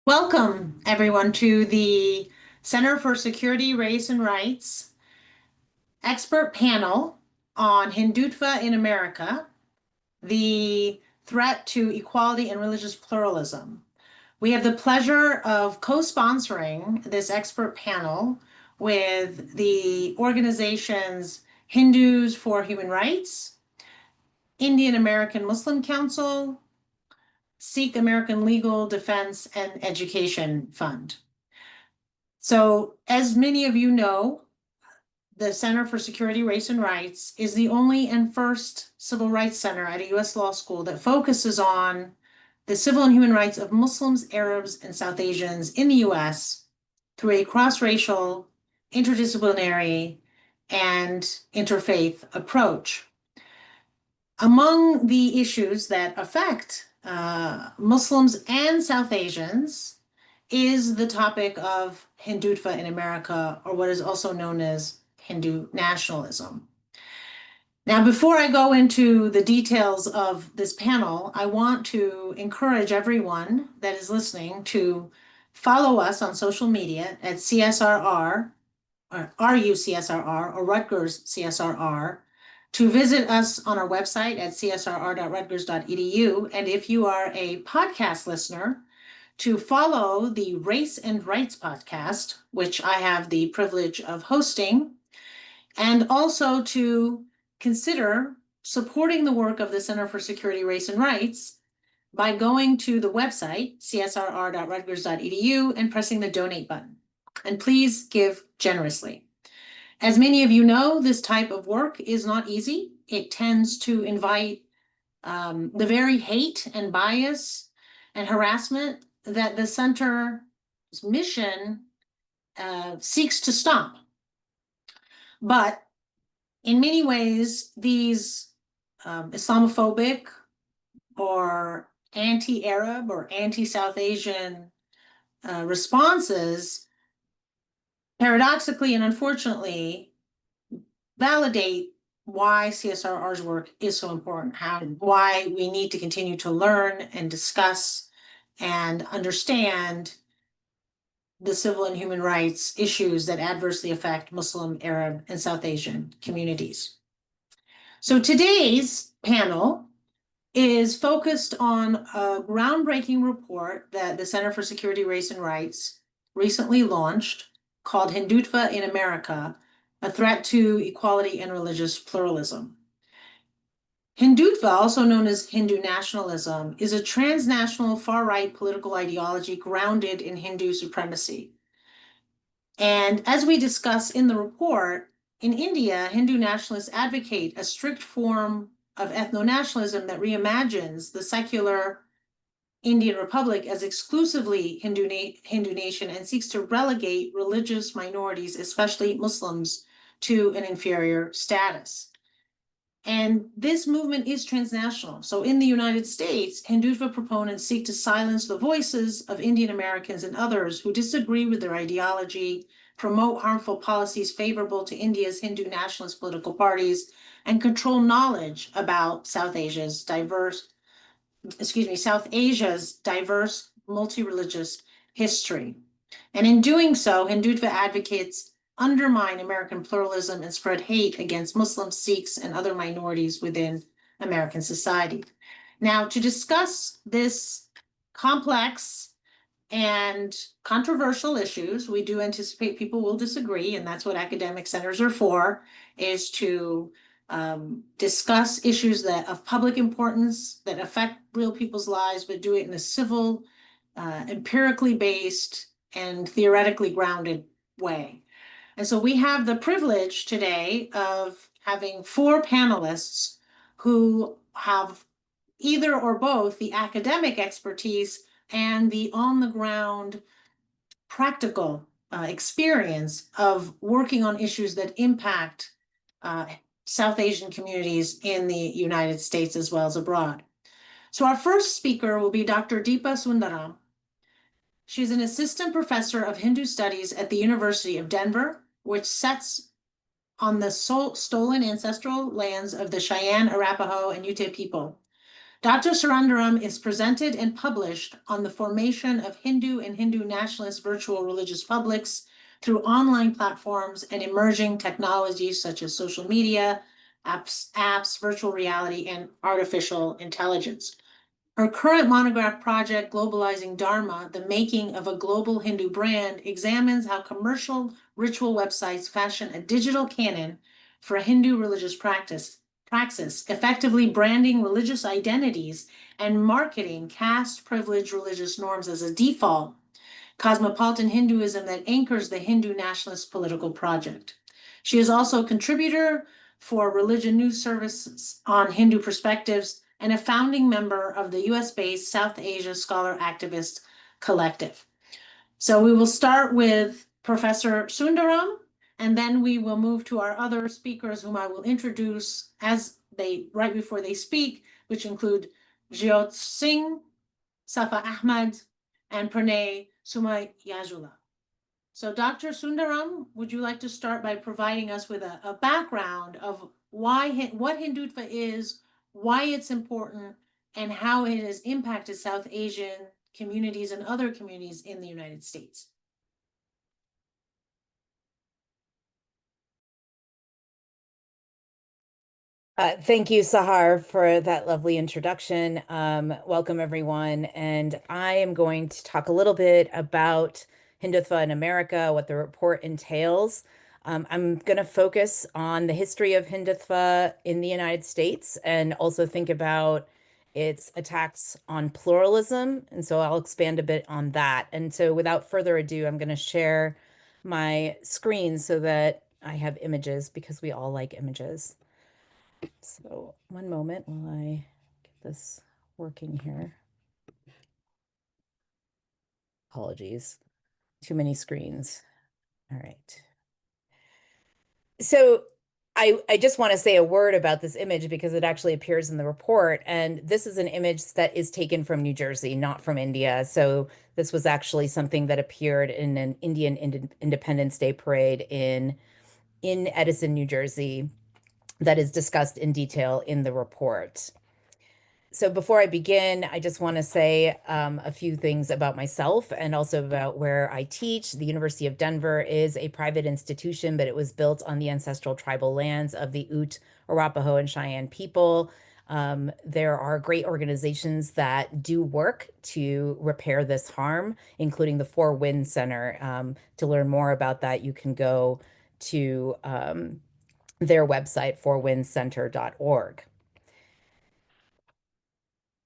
Welcome, everyone, to the Center for Security, Race, and Rights expert panel on Hindutva in America, the threat to equality and religious pluralism. We have the pleasure of co-sponsoring this expert panel with the organizations Hindus for Human Rights, Indian American Muslim Council, Sikh American Legal Defense and Education Fund. So, as many of you know, the Center for Security, Race, and Rights is the only and first civil rights center at a U.S. law school that focuses on the civil and human rights of Muslims, Arabs, and South Asians in the U.S. through a cross-racial, interdisciplinary, and interfaith approach. Among the issues that affect Muslims and South Asians is the topic of Hindutva in America, or what is also known as Hindu nationalism. Now, before I go into the details of this panel, I want to encourage everyone that is listening to follow us on social media at CSRR, or RUCSRR, or Rutgers CSRR, to visit us on our website at csrr.rutgers.edu. And if you are a podcast listener, to follow the Race and Rights podcast, which I have the privilege of hosting, and also to consider supporting the work of the Center for Security, Race, and Rights by going to the website, csrr.rutgers.edu, and pressing the donate button. And please give generously. As many of you know, this type of work is not easy. It tends to invite the very hate and bias and harassment that the center's mission seeks to stop. But in many ways, these Islamophobic or anti-Arab or anti-South Asian responses, paradoxically and unfortunately, validate why CSRR's work is so important, why we need to continue to learn and discuss and understand the civil and human rights issues that adversely affect Muslim, Arab, and South Asian communities. So today's panel is focused on a groundbreaking report that the Center for Security, Race, and Rights recently launched called Hindutva in America, a threat to equality and religious pluralism. Hindutva, also known as Hindu nationalism, is a transnational far-right political ideology grounded in Hindu supremacy. And as we discuss in the report, in India, Hindu nationalists advocate a strict form of ethno-nationalism that reimagines the secular Indian Republic as exclusively Hindu nation and seeks to relegate religious minorities, especially Muslims, to an inferior status. And this movement is transnational. So in the United States, Hindutva proponents seek to silence the voices of Indian Americans and others who disagree with their ideology, promote harmful policies favorable to India's Hindu nationalist political parties, and control knowledge about South Asia's diverse, multi-religious history. And in doing so, Hindutva advocates undermine American pluralism and spread hate against Muslims, Sikhs, and other minorities within American society. Now, to discuss this complex and controversial issues, we do anticipate people will disagree, and that's what academic centers are for, is to discuss issues that of public importance that affect real people's lives, but do it in a civil, empirically based, and theoretically grounded way. And so we have the privilege today of having four panelists who have either or both the academic expertise and the on-the-ground practical experience of working on issues that impact South Asian communities in the United States as well as abroad. So our first speaker will be Dr. Deepa Sundaram. She's an assistant professor of Hindu studies at the University of Denver, which sits on the stolen ancestral lands of the Cheyenne, Arapaho, and Ute people. Dr. Surandaram is presented and published on the formation of Hindu and Hindu nationalist virtual religious publics through online platforms and emerging technologies such as social media, apps, virtual reality, and artificial intelligence. Her current monograph project, Globalizing Dharma, The Making of a Global Hindu Brand, examines how commercial ritual websites fashion a digital canon for Hindu religious praxis, effectively branding religious identities and marketing caste privileged religious norms as a default cosmopolitan Hinduism that anchors the Hindu nationalist political project. She is also a contributor for Religion News Service on Hindu Perspectives and a founding member of the US-based South Asia Scholar Activist Collective. So we will start with Professor Sundaram, and then we will move to our other speakers whom I will introduce right before they speak, which include Jyot Singh, Safa Ahmad, and Pranay Sumayajula. So Dr. Sundaram, would you like to start by providing us with a background of what Hindutva is, why it's important, and how it has impacted South Asian communities and other communities in the United States? Thank you, Sahar, for that lovely introduction. Welcome, everyone. And I am going to talk a little bit about Hindutva in America, what the report entails. I'm going to focus on the history of Hindutva in the United States and also think about its attacks on pluralism. And so I'll expand a bit on that. And so without further ado, I'm going to share my screen so that I have images because we all like images. So one moment while I get this working here. Apologies. Too many screens. All right. So I just want to say a word about this image because it actually appears in the report. And this is an image that is taken from New Jersey, not from India. So this was actually something that appeared in an Indian Independence Day parade in Edison, New Jersey, that is discussed in detail in the report. So before I begin, I just want to say a few things about myself and also about where I teach. The University of Denver is a private institution, but it was built on the ancestral tribal lands of the Ute, Arapaho, and Cheyenne people. There are great organizations that do work to repair this harm, including the Four Winds Center. To learn more about that, you can go to their website, fourwindscenter.org.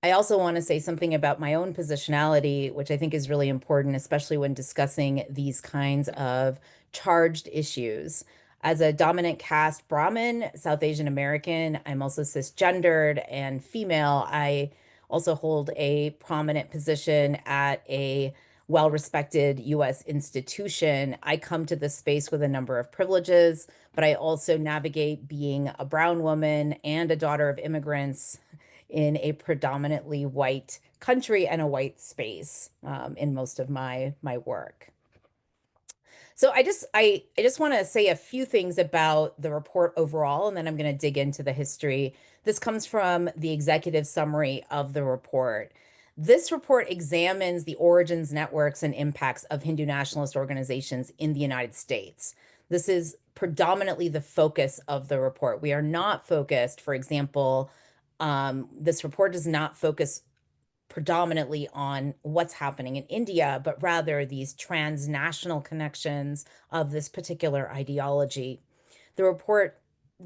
I also want to say something about my own positionality, which I think is really important, especially when discussing these kinds of charged issues. As a dominant caste Brahmin, South Asian American, I'm also cisgendered and female. I also hold a prominent position at a well-respected US institution. I come to this space with a number of privileges, but I also navigate being a brown woman and a daughter of immigrants in a predominantly white country and a white space in most of my work. So I just want to say a few things about the report overall, and then I'm going to dig into the history. This comes from the executive summary of the report. This report examines the origins, networks, and impacts of Hindu nationalist organizations in the United States. This is predominantly the focus of the report. We are not focused, for example, this report does not focus predominantly on what's happening in India, but rather these transnational connections of this particular ideology. The report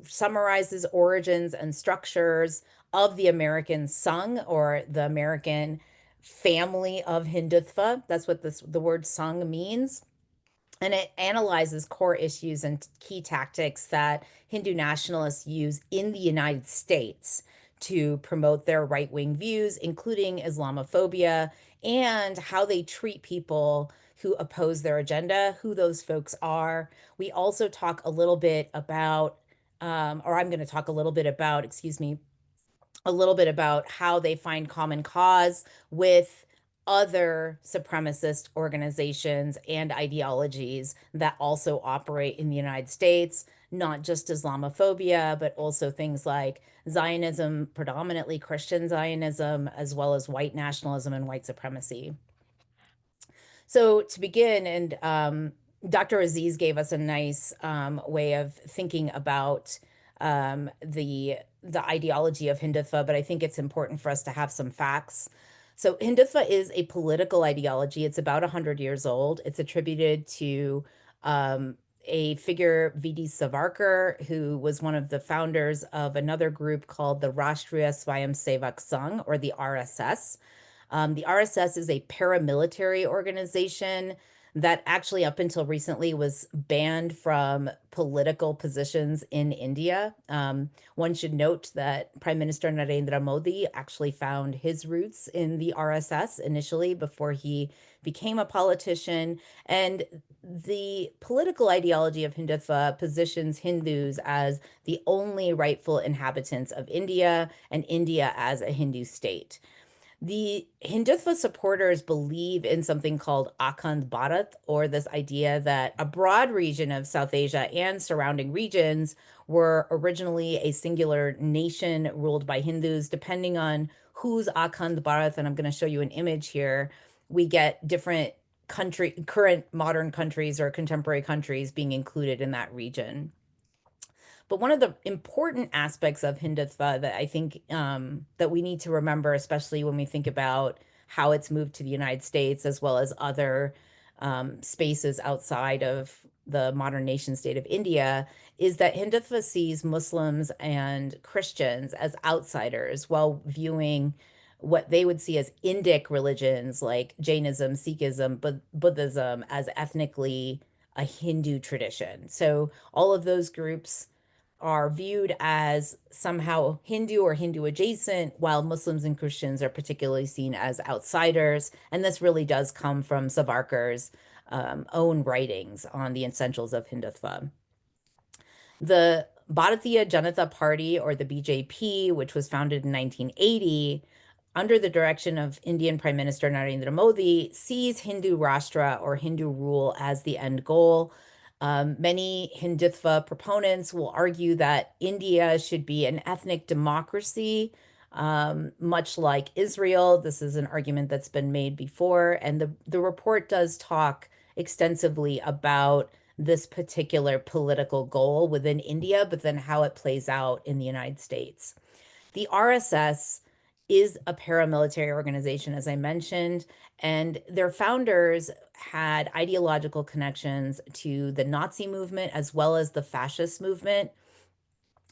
summarizes origins and structures of the American Sangh, or the American family of Hindutva. That's what the word Sangh means. And it analyzes core issues and key tactics that Hindu nationalists use in the United States to promote their right-wing views, including Islamophobia, and how they treat people who oppose their agenda, who those folks are. We also talk a little bit about, or I'm going to talk a little bit about, excuse me, a little bit about how they find common cause with other supremacist organizations and ideologies that also operate in the United States, not just Islamophobia, but also things like Zionism, predominantly Christian Zionism, as well as white nationalism and white supremacy. So to begin, and Dr. Aziz gave us a nice way of thinking about the ideology of Hindutva, but I think it's important for us to have some facts. So Hindutva is a political ideology. It's about 100 years old. It's attributed to a figure, V.D. Savarkar, who was one of the founders of another group called the Rashtriya Swayamsevak Sangh, or the RSS. The RSS is a paramilitary organization that actually, up until recently, was banned from political positions in India. One should note that Prime Minister Narendra Modi actually found his roots in the RSS initially before he became a politician. And the political ideology of Hindutva positions Hindus as the only rightful inhabitants of India and India as a Hindu state. The Hindutva supporters believe in something called Akhand Bharat, or this idea that a broad region of South Asia and surrounding regions were originally a singular nation ruled by Hindus. Depending on who's Akhand Bharat, and I'm going to show you an image here, we get different current modern countries or contemporary countries being included in that region. But one of the important aspects of Hindutva that I think that we need to remember, especially when we think about how it's moved to the United States as well as other spaces outside of the modern nation state of India, is that Hindutva sees Muslims and Christians as outsiders while viewing what they would see as Indic religions like Jainism, Sikhism, Buddhism as ethnically a Hindu tradition. So all of those groups are viewed as somehow Hindu or Hindu adjacent, while Muslims and Christians are particularly seen as outsiders. And this really does come from Savarkar's own writings on the essentials of Hindutva. The Bharatiya Janata Party, or the BJP, which was founded in 1980, under the direction of Indian Prime Minister Narendra Modi, sees Hindu Rashtra, or Hindu rule, as the end goal. Many Hindutva proponents will argue that India should be an ethnic democracy, much like Israel. This is an argument that's been made before, and the report does talk extensively about this particular political goal within India, but then how it plays out in the United States. The RSS is a paramilitary organization, as I mentioned, and their founders had ideological connections to the Nazi movement as well as the fascist movement.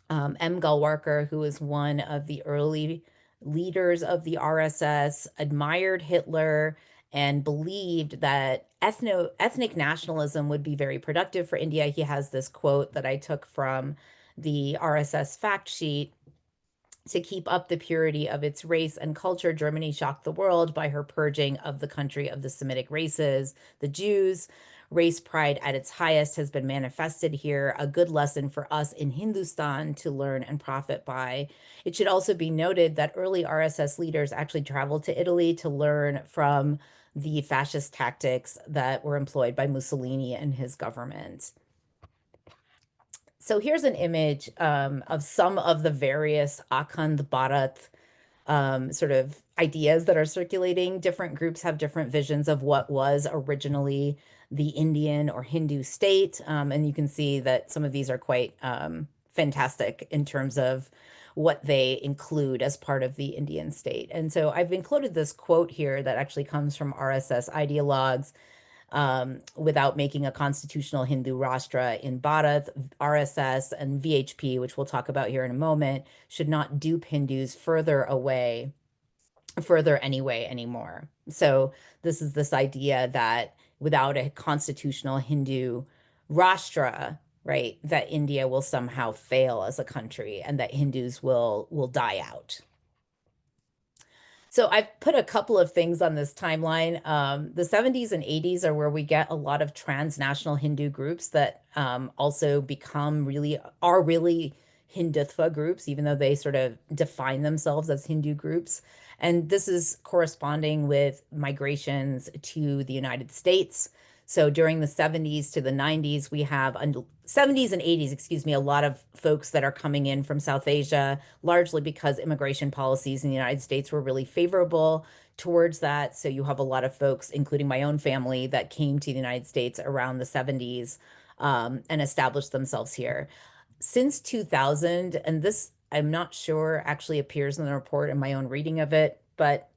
M. Galwarkar, who was one of the early leaders of the RSS, admired Hitler and believed that ethnic nationalism would be very productive for India. He has this quote that I took from the RSS fact sheet: "To keep up the purity of its race and culture, Germany shocked the world by her purging of the country of the Semitic races, the Jews. Race pride at its highest has been manifested here, a good lesson for us in Hindustan to learn and profit by." It should also be noted that early RSS leaders actually traveled to Italy to learn from the fascist tactics that were employed by Mussolini and his government. So here's an image of some of the various Akhand Bharat sort of ideas that are circulating. Different groups have different visions of what was originally the Indian or Hindu state. And you can see that some of these are quite fantastic in terms of what they include as part of the Indian state. And so I've included this quote here that actually comes from RSS ideologues. Without making a constitutional Hindu Rashtra in Bharat, RSS and VHP, which we'll talk about here in a moment, should not dupe Hindus further anyway anymore. So this is this idea that without a constitutional Hindu Rashtra, right, that India will somehow fail as a country and that Hindus will die out. So I've put a couple of things on this timeline. The 70s and 80s are where we get a lot of transnational Hindu groups that also are really Hindutva groups, even though they sort of define themselves as Hindu groups. And this is corresponding with migrations to the United States. So during the 70s to the 90s, we have 70s and 80s, excuse me, a lot of folks that are coming in from South Asia, largely because immigration policies in the United States were really favorable towards that. So you have a lot of folks, including my own family, that came to the United States around the 70s and established themselves here. Since 2000, and this I'm not sure actually appears in the report in my own reading of it, but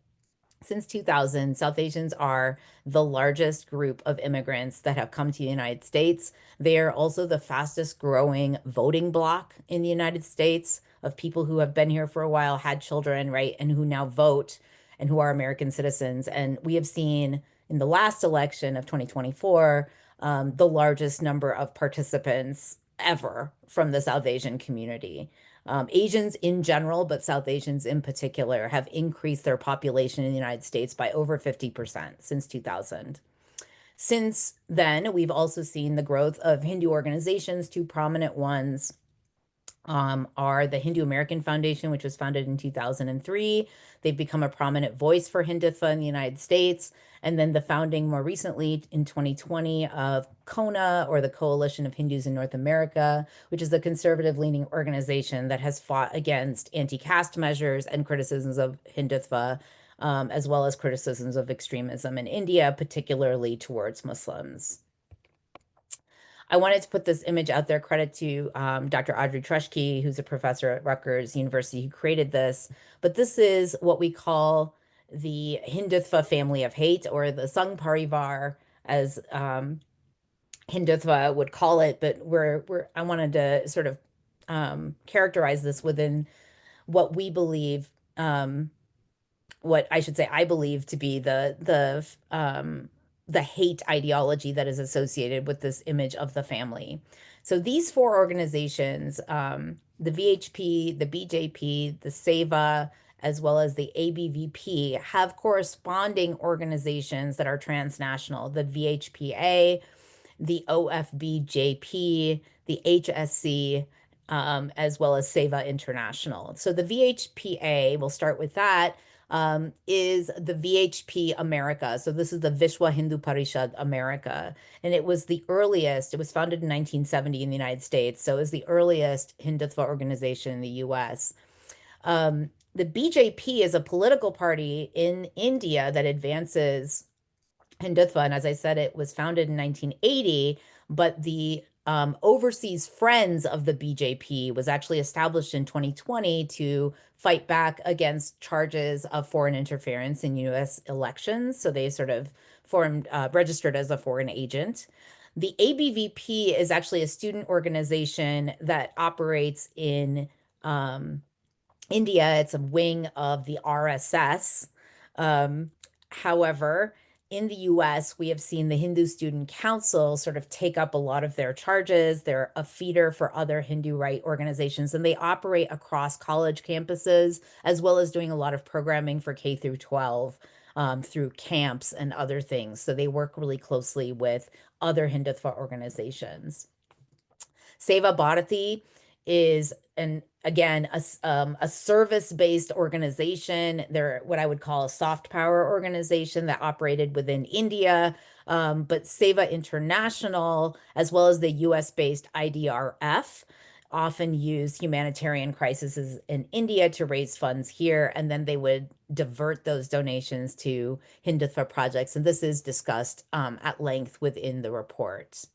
since 2000, South Asians are the largest group of immigrants that have come to the United States. They are also the fastest growing voting bloc in the United States of people who have been here for a while, had children, right, and who now vote and who are American citizens. And we have seen in the last election of 2024, the largest number of participants ever from the South Asian community. Asians in general, but South Asians in particular, have increased their population in the United States by over 50% since 2000. Since then, we've also seen the growth of Hindu organizations. Two prominent ones are the Hindu American Foundation, which was founded in 2003. They've become a prominent voice for Hindutva in the United States. And then the founding more recently in 2020 of CONA, or the Coalition of Hindus in North America, which is the conservative leaning organization that has fought against anti-caste measures and criticisms of Hindutva, as well as criticisms of extremism in India, particularly towards Muslims. I wanted to put this image out there, credit to Dr. Audrey Trushke, who's a professor at Rutgers University, who created this. But this is what we call the Hindutva family of hate, or the Sangh Parivar, as Hindutva would call it. But I wanted to sort of characterize this within what we believe, what I should say, I believe to be the hate ideology that is associated with this image of the family. So these four organizations, the VHP, the BJP, the SEVA, as well as the ABVP, have corresponding organizations that are transnational. The VHPA, the OFBJP, the HSC, as well as SEVA International. So the VHPA, we'll start with that, is the VHP America. So this is the Vishwa Hindu Parishad America. And it was the earliest, it was founded in 1970 in the United States. So it was the earliest Hindutva organization in the US. The BJP is a political party in India that advances Hindutva. And as I said, it was founded in 1980, but the Overseas Friends of the BJP was actually established in 2020 to fight back against charges of foreign interference in US elections. So they sort of registered as a foreign agent. The ABVP is actually a student organization that operates in India. It's a wing of the RSS. However, in the US, we have seen the Hindu Student Council sort of take up a lot of their charges. They're a feeder for other Hindu right organizations, and they operate across college campuses, as well as doing a lot of programming for K through 12 through camps and other things. So they work really closely with other Hindutva organizations. Seva Bharati is again a service-based organization. They're what I would call a soft power organization that operated within India, but Seva International, as well as the US-based IDRF, often use humanitarian crises in India to raise funds here, and then they would divert those donations to Hindutva projects. And this is discussed at length within the report.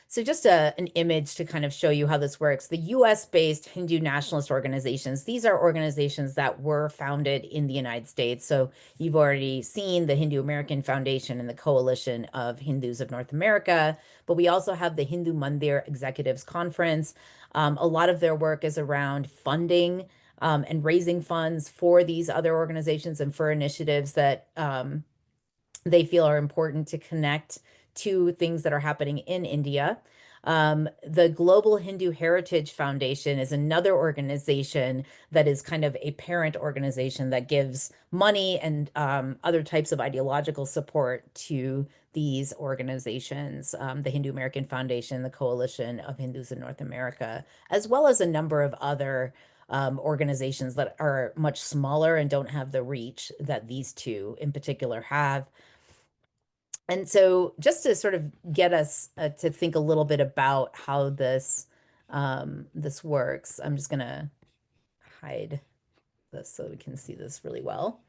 So just an image to kind of show you how this works. The US-based Hindu nationalist organizations, these are organizations that were founded in the United States. So you've already seen the Hindu American Foundation and the Coalition of Hindus of North America, but we also have the Hindu Mandir Executives Conference. A lot of their work is around funding and raising funds for these other organizations and for initiatives that they feel are important to connect to things that are happening in India. The Global Hindu Heritage Foundation is another organization that is kind of a parent organization that gives money and other types of ideological support to these organizations, the Hindu American Foundation, the Coalition of Hindus in North America, as well as a number of other organizations that are much smaller and don't have the reach that these two in particular have. And so just to sort of get us to think a little bit about how this works, I'm just going to hide this so we can see this really well.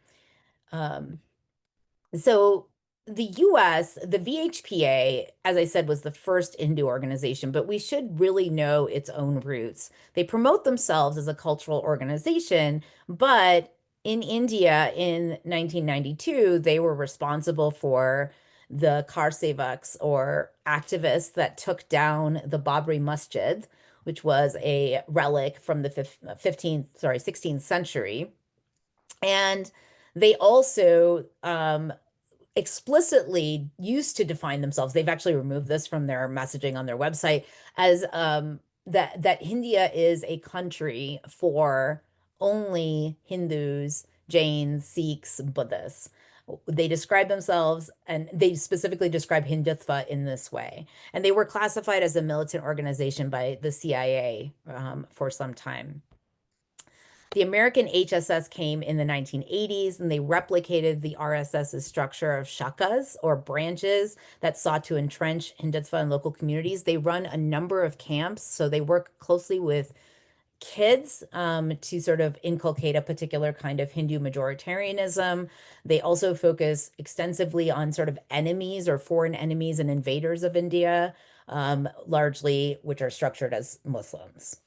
So the US, the VHPA, as I said, was the first Hindu organization, but we should really know its own roots. They promote themselves as a cultural organization, but in India in 1992, they were responsible for the Karsevaks, or activists that took down the Babri Masjid, which was a relic from the 16th century. And they also explicitly used to define themselves. They've actually removed this from their messaging on their website as that India is a country for only Hindus, Jains, Sikhs, Buddhists. They describe themselves, and they specifically describe Hindutva in this way. And they were classified as a militant organization by the CIA for some time. The American HSS came in the 1980s, and they replicated the RSS's structure of shakas, or branches, that sought to entrench Hindutva in local communities. They run a number of camps, so they work closely with kids to sort of inculcate a particular kind of Hindu majoritarianism. They also focus extensively on sort of enemies or foreign enemies and invaders of India, largely which are structured as Muslims.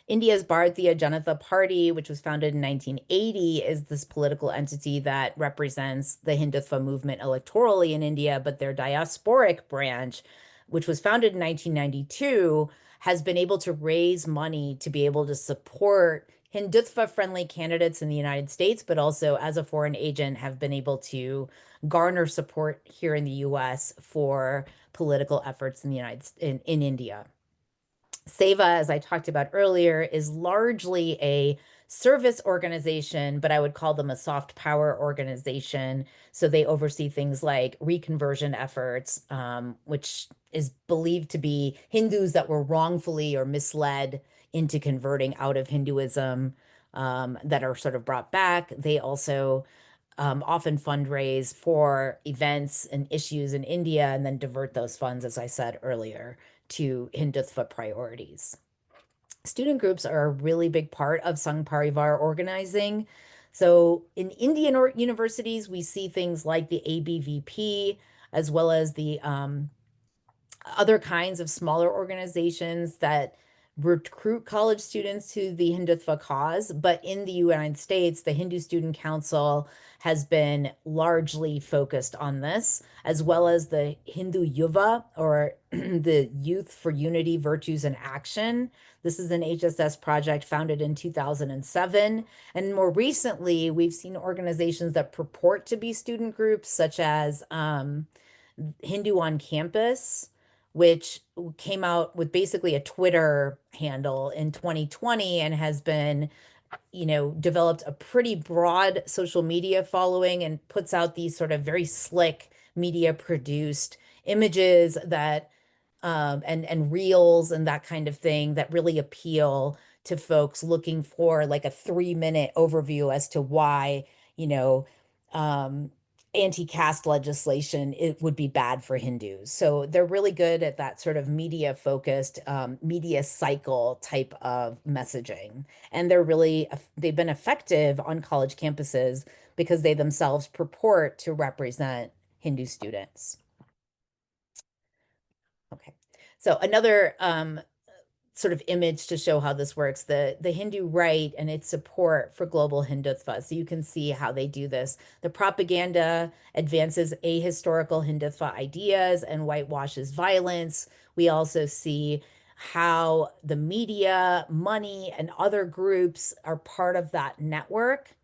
India's Bharatiya Janata Party, which was founded in 1980, is this political entity that represents the Hindutva movement electorally in India, but their diasporic branch, which was founded in 1992, has been able to raise money to be able to support Hindutva-friendly candidates in the United States, but also as a foreign agent have been able to garner support here in the US for political efforts in in India. SEVA, as I talked about earlier, is largely a service organization, but I would call them a soft power organization. So they oversee things like reconversion efforts, which is believed to be Hindus that were wrongfully or misled into converting out of Hinduism, that are sort of brought back. They also often fundraise for events and issues in India and then divert those funds, as I said earlier, to Hindutva priorities. Student groups are a really big part of Sangh Parivar organizing. So in Indian universities, we see things like the ABVP, as well as the other kinds of smaller organizations that recruit college students to the Hindutva cause. But in the United States, the Hindu Student Council has been largely focused on this, as well as the Hindu Yuva, or the Youth for Unity, Virtues, and Action. This is an HSS project founded in 2007. And more recently, we've seen organizations that purport to be student groups, such as Hindu on Campus, which came out with basically a Twitter handle in 2020 and has been, developed a pretty broad social media following and puts out these sort of very slick media produced images that and reels and that kind of thing that really appeal to folks looking for like a 3-minute overview as to why, um, anti-caste legislation, it would be bad for Hindus. So they're really good at that sort of media focused, media cycle type of messaging. And they've been effective on college campuses because they themselves purport to represent Hindu students. Okay. So another sort of image to show how this works, the Hindu right and its support for global Hindutva. So you can see how they do this. The propaganda advances ahistorical Hindutva ideas and whitewashes violence. We also see how the media, money, and other groups are part of that network.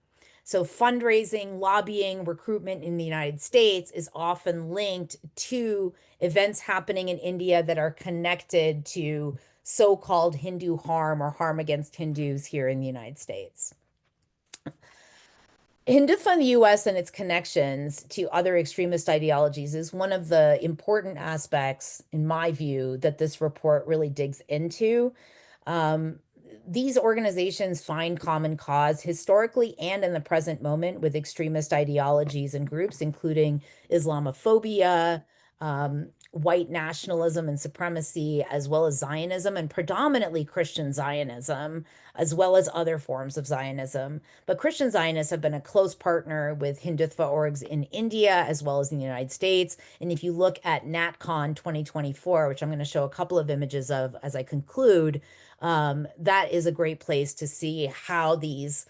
So fundraising, lobbying, recruitment in the United States is often linked to events happening in India that are connected to so-called Hindu harm or harm against Hindus here in the United States. Hindutva in the US and its connections to other extremist ideologies is one of the important aspects, in my view, that this report really digs into. these organizations find common cause historically and in the present moment with extremist ideologies and groups, including Islamophobia, white nationalism and supremacy, as well as Zionism and predominantly Christian Zionism, as well as other forms of Zionism. But Christian Zionists have been a close partner with Hindutva orgs in India as well as in the United States. And if you look at NatCon 2024, which I'm going to show a couple of images of as I conclude, that is a great place to see how these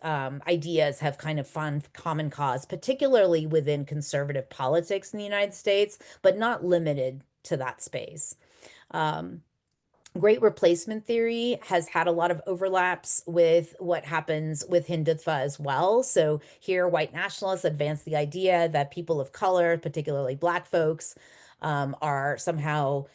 ideas have kind of found common cause, particularly within conservative politics in the United States, but not limited to that space. Great replacement theory has had a lot of overlaps with what happens with Hindutva as well. So here, white nationalists advance the idea that people of color, particularly Black folks, are somehow,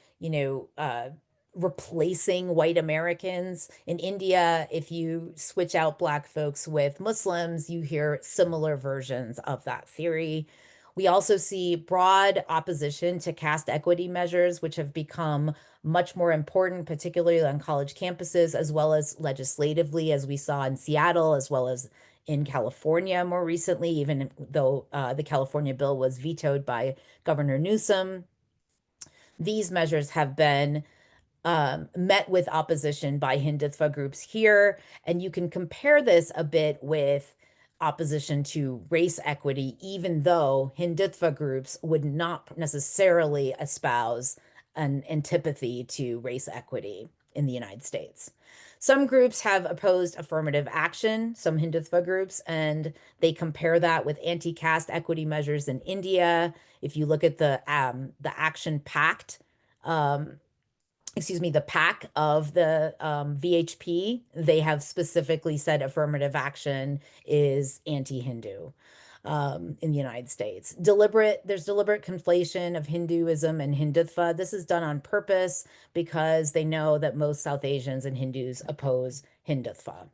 replacing white Americans. In India, if you switch out Black folks with Muslims, you hear similar versions of that theory. We also see broad opposition to caste equity measures, which have become much more important, particularly on college campuses, as well as legislatively, as we saw in Seattle, as well as in California more recently, even though the California bill was vetoed by Governor Newsom. These measures have been met with opposition by Hindutva groups here. And you can compare this a bit with opposition to race equity, even though Hindutva groups would not necessarily espouse an antipathy to race equity in the United States. Some groups have opposed affirmative action, some Hindutva groups, and they compare that with anti-caste equity measures in India. If you look at the Action Pact, the PAC of the VHP, they have specifically said affirmative action is anti-Hindu in the United States. There's deliberate conflation of Hinduism and Hindutva. This is done on purpose because they know that most South Asians and Hindus oppose Hindutva.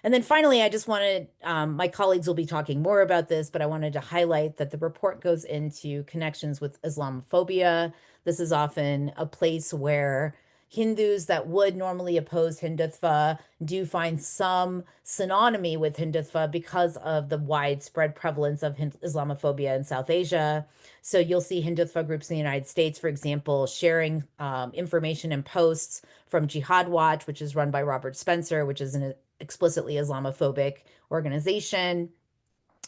And then finally, I just wanted, my colleagues will be talking more about this, but I wanted to highlight that the report goes into connections with Islamophobia. This is often a place where Hindus that would normally oppose Hindutva do find some synonymy with Hindutva because of the widespread prevalence of Islamophobia in South Asia. So you'll see Hindutva groups in the United States, for example, sharing information and posts from Jihad Watch, which is run by Robert Spencer, which is an explicitly Islamophobic organization.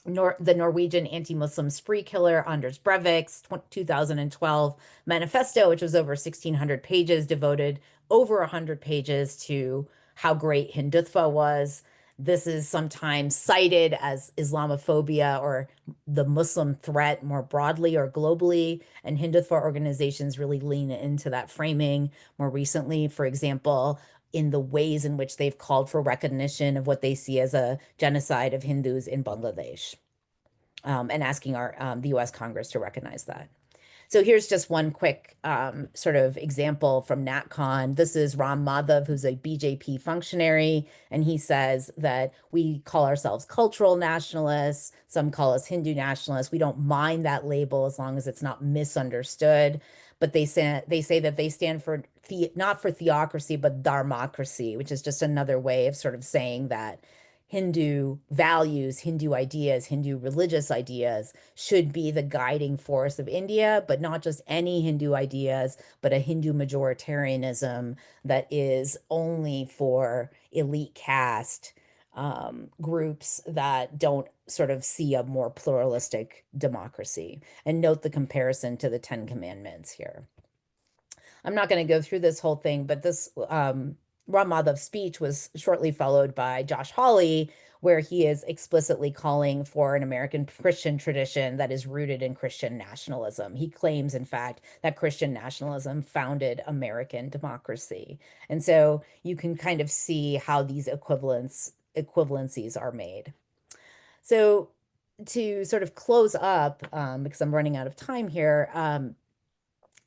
The Norwegian anti-Muslim spree killer Anders Breivik's 2012 manifesto, which was over 1,600 pages, devoted over 100 pages to how great Hindutva was. This is sometimes cited as Islamophobia or the Muslim threat more broadly or globally, and Hindutva organizations really lean into that framing more recently. For example, in the ways in which they've called for recognition of what they see as a genocide of Hindus in Bangladesh, and asking the US Congress to recognize that. So here's just one quick sort of example from NatCon. This is Ram Madhav, who's a BJP functionary, and he says that we call ourselves cultural nationalists. Some call us Hindu nationalists. We don't mind that label as long as it's not misunderstood. But they say that they stand for not for theocracy, but dharmocracy, which is just another way of sort of saying that Hindu values, Hindu ideas, Hindu religious ideas should be the guiding force of India, but not just any Hindu ideas, but a Hindu majoritarianism that is only for elite caste groups that don't sort of see a more pluralistic democracy. And note the comparison to the Ten Commandments here. I'm not going to go through this whole thing, but this Ram Madhav's speech was shortly followed by Josh Hawley, where he is explicitly calling for an American Christian tradition that is rooted in Christian nationalism. He claims, in fact, that Christian nationalism founded American democracy. And so you can kind of see how these equivalencies are made. So to sort of close up, because I'm running out of time here,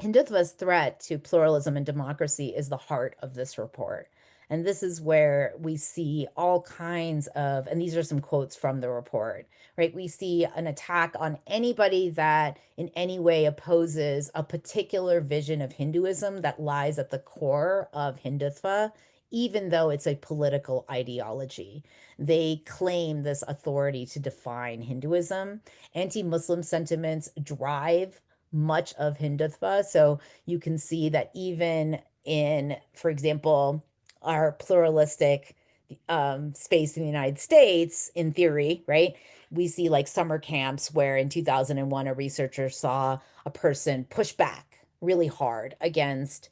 Hindutva's threat to pluralism and democracy is the heart of this report. And this is where we see all kinds of, and these are some quotes from the report, right? We see an attack on anybody that in any way opposes a particular vision of Hinduism that lies at the core of Hindutva, even though it's a political ideology. They claim this authority to define Hinduism. Anti-Muslim sentiments drive much of Hindutva. So you can see that even in, for example, our pluralistic space in the United States, in theory, right? We see like summer camps where in 2001, a researcher saw a person push back really hard against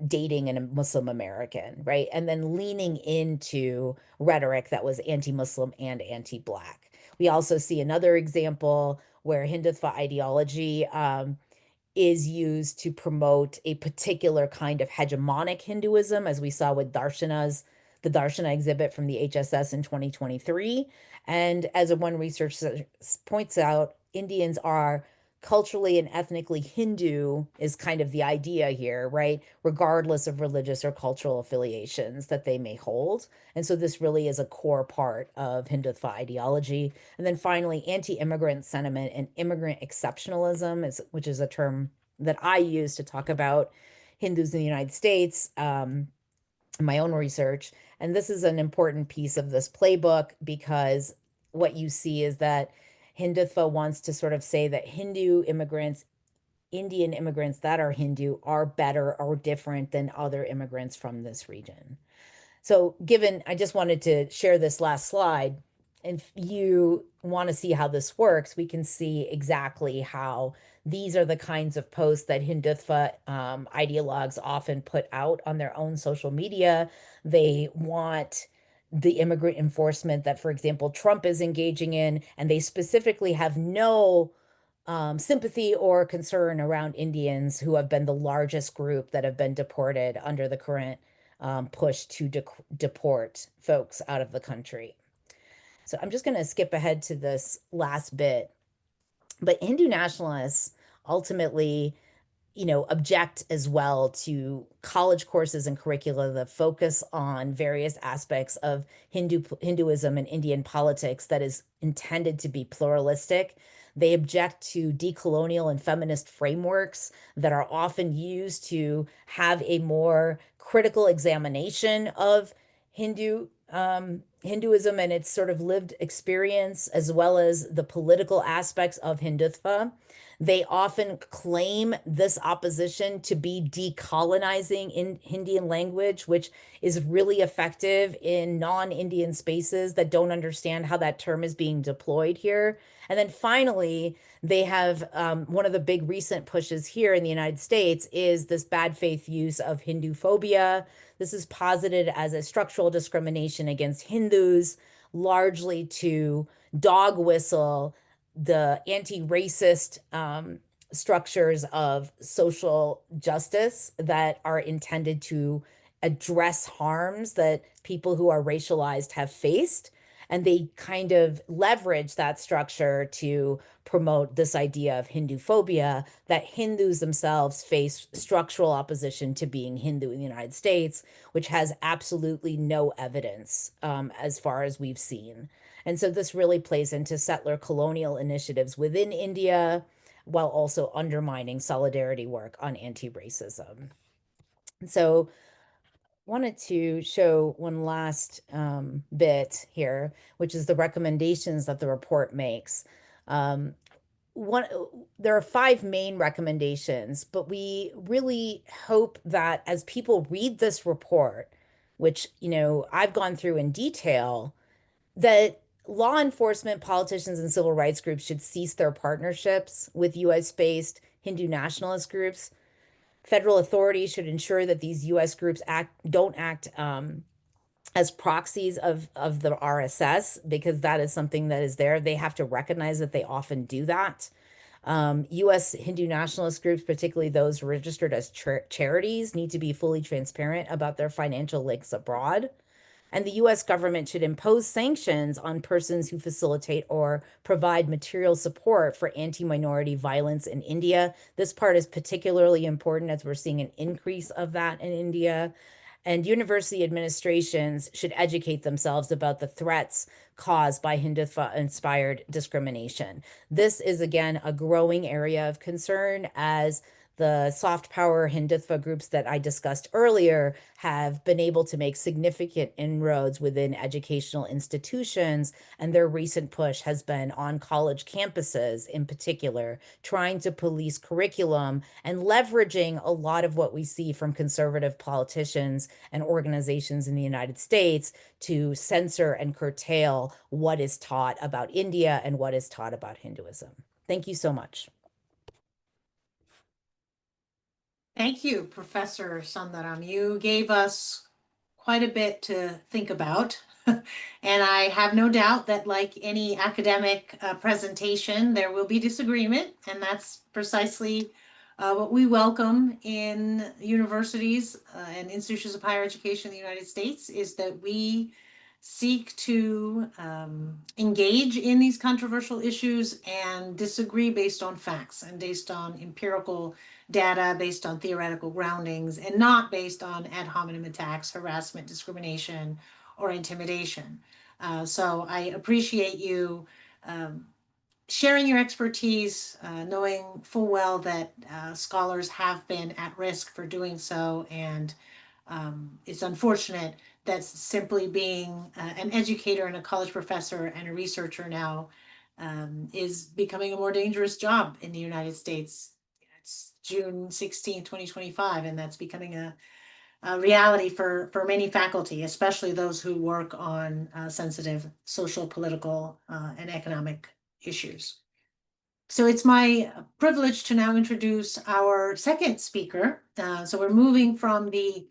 dating a Muslim American, right? And then leaning into rhetoric that was anti-Muslim and anti-Black. We also see another example where Hindutva ideology is used to promote a particular kind of hegemonic Hinduism, as we saw with the Darshana exhibit from the HSS in 2023. And as one researcher points out, Indians are culturally and ethnically Hindu is kind of the idea here, right? Regardless of religious or cultural affiliations that they may hold. And so this really is a core part of Hindutva ideology. And then finally, anti-immigrant sentiment and immigrant exceptionalism, which is a term that I use to talk about Hindus in the United States, in my own research. And this is an important piece of this playbook because what you see is that Hindutva wants to sort of say that Hindu immigrants, Indian immigrants that are Hindu, are better or different than other immigrants from this region. So I just wanted to share this last slide. If you want to see how this works, we can see exactly how these are the kinds of posts that Hindutva ideologues often put out on their own social media. They want the immigrant enforcement that, for example, Trump is engaging in, and they specifically have no sympathy or concern around Indians, who have been the largest group that have been deported under the current push to deport folks out of the country. So I'm just going to skip ahead to this last bit. But Hindu nationalists ultimately, object as well to college courses and curricula that focus on various aspects of Hinduism and Indian politics that is intended to be pluralistic. They object to decolonial and feminist frameworks that are often used to have a more critical examination of Hinduism and its sort of lived experience, as well as the political aspects of Hindutva. They often claim this opposition to be decolonizing in Indian language, which is really effective in non-Indian spaces that don't understand how that term is being deployed here. And then finally, they have one of the big recent pushes here in the United States is this bad faith use of Hindu phobia. This is posited as a structural discrimination against Hindus, largely to dog whistle the anti-racist structures of social justice that are intended to address harms that people who are racialized have faced. And they kind of leverage that structure to promote this idea of Hindu phobia, that Hindus themselves face structural opposition to being Hindu in the United States, which has absolutely no evidence as far as we've seen. And so this really plays into settler colonial initiatives within India, while also undermining solidarity work on anti-racism. So wanted to show one last bit here, which is the recommendations that the report makes. There are 5 main recommendations, but we really hope that as people read this report, which, I've gone through in detail, that law enforcement, politicians, and civil rights groups should cease their partnerships with US-based Hindu nationalist groups. Federal authorities should ensure that these US groups don't act as proxies of the RSS, because that is something that is there. They have to recognize that they often do that. US Hindu nationalist groups, particularly those registered as charities, need to be fully transparent about their financial links abroad. And the US government should impose sanctions on persons who facilitate or provide material support for anti-minority violence in India. This part is particularly important as we're seeing an increase of that in India. And university administrations should educate themselves about the threats caused by Hindutva-inspired discrimination. This is, again, a growing area of concern as the soft power Hindutva groups that I discussed earlier have been able to make significant inroads within educational institutions, and their recent push has been on college campuses in particular, trying to police curriculum and leveraging a lot of what we see from conservative politicians and organizations in the United States to censor and curtail what is taught about India and what is taught about Hinduism. Thank you so much. Thank you, Professor Sundaram. You gave us quite a bit to think about. And I have no doubt that, like any academic presentation, there will be disagreement. And that's precisely what we welcome in universities and institutions of higher education in the United States, is that we seek to engage in these controversial issues and disagree based on facts and based on empirical data, based on theoretical groundings, and not based on ad hominem attacks, harassment, discrimination, or intimidation. So I appreciate you sharing your expertise, knowing full well that scholars have been at risk for doing so, and it's unfortunate that simply being an educator and a college professor and a researcher now is becoming a more dangerous job in the United States. It's June 16, 2025, and that's becoming a reality for many faculty, especially those who work on sensitive social, political, and economic issues. So it's my privilege to now introduce our second speaker. So we're moving from the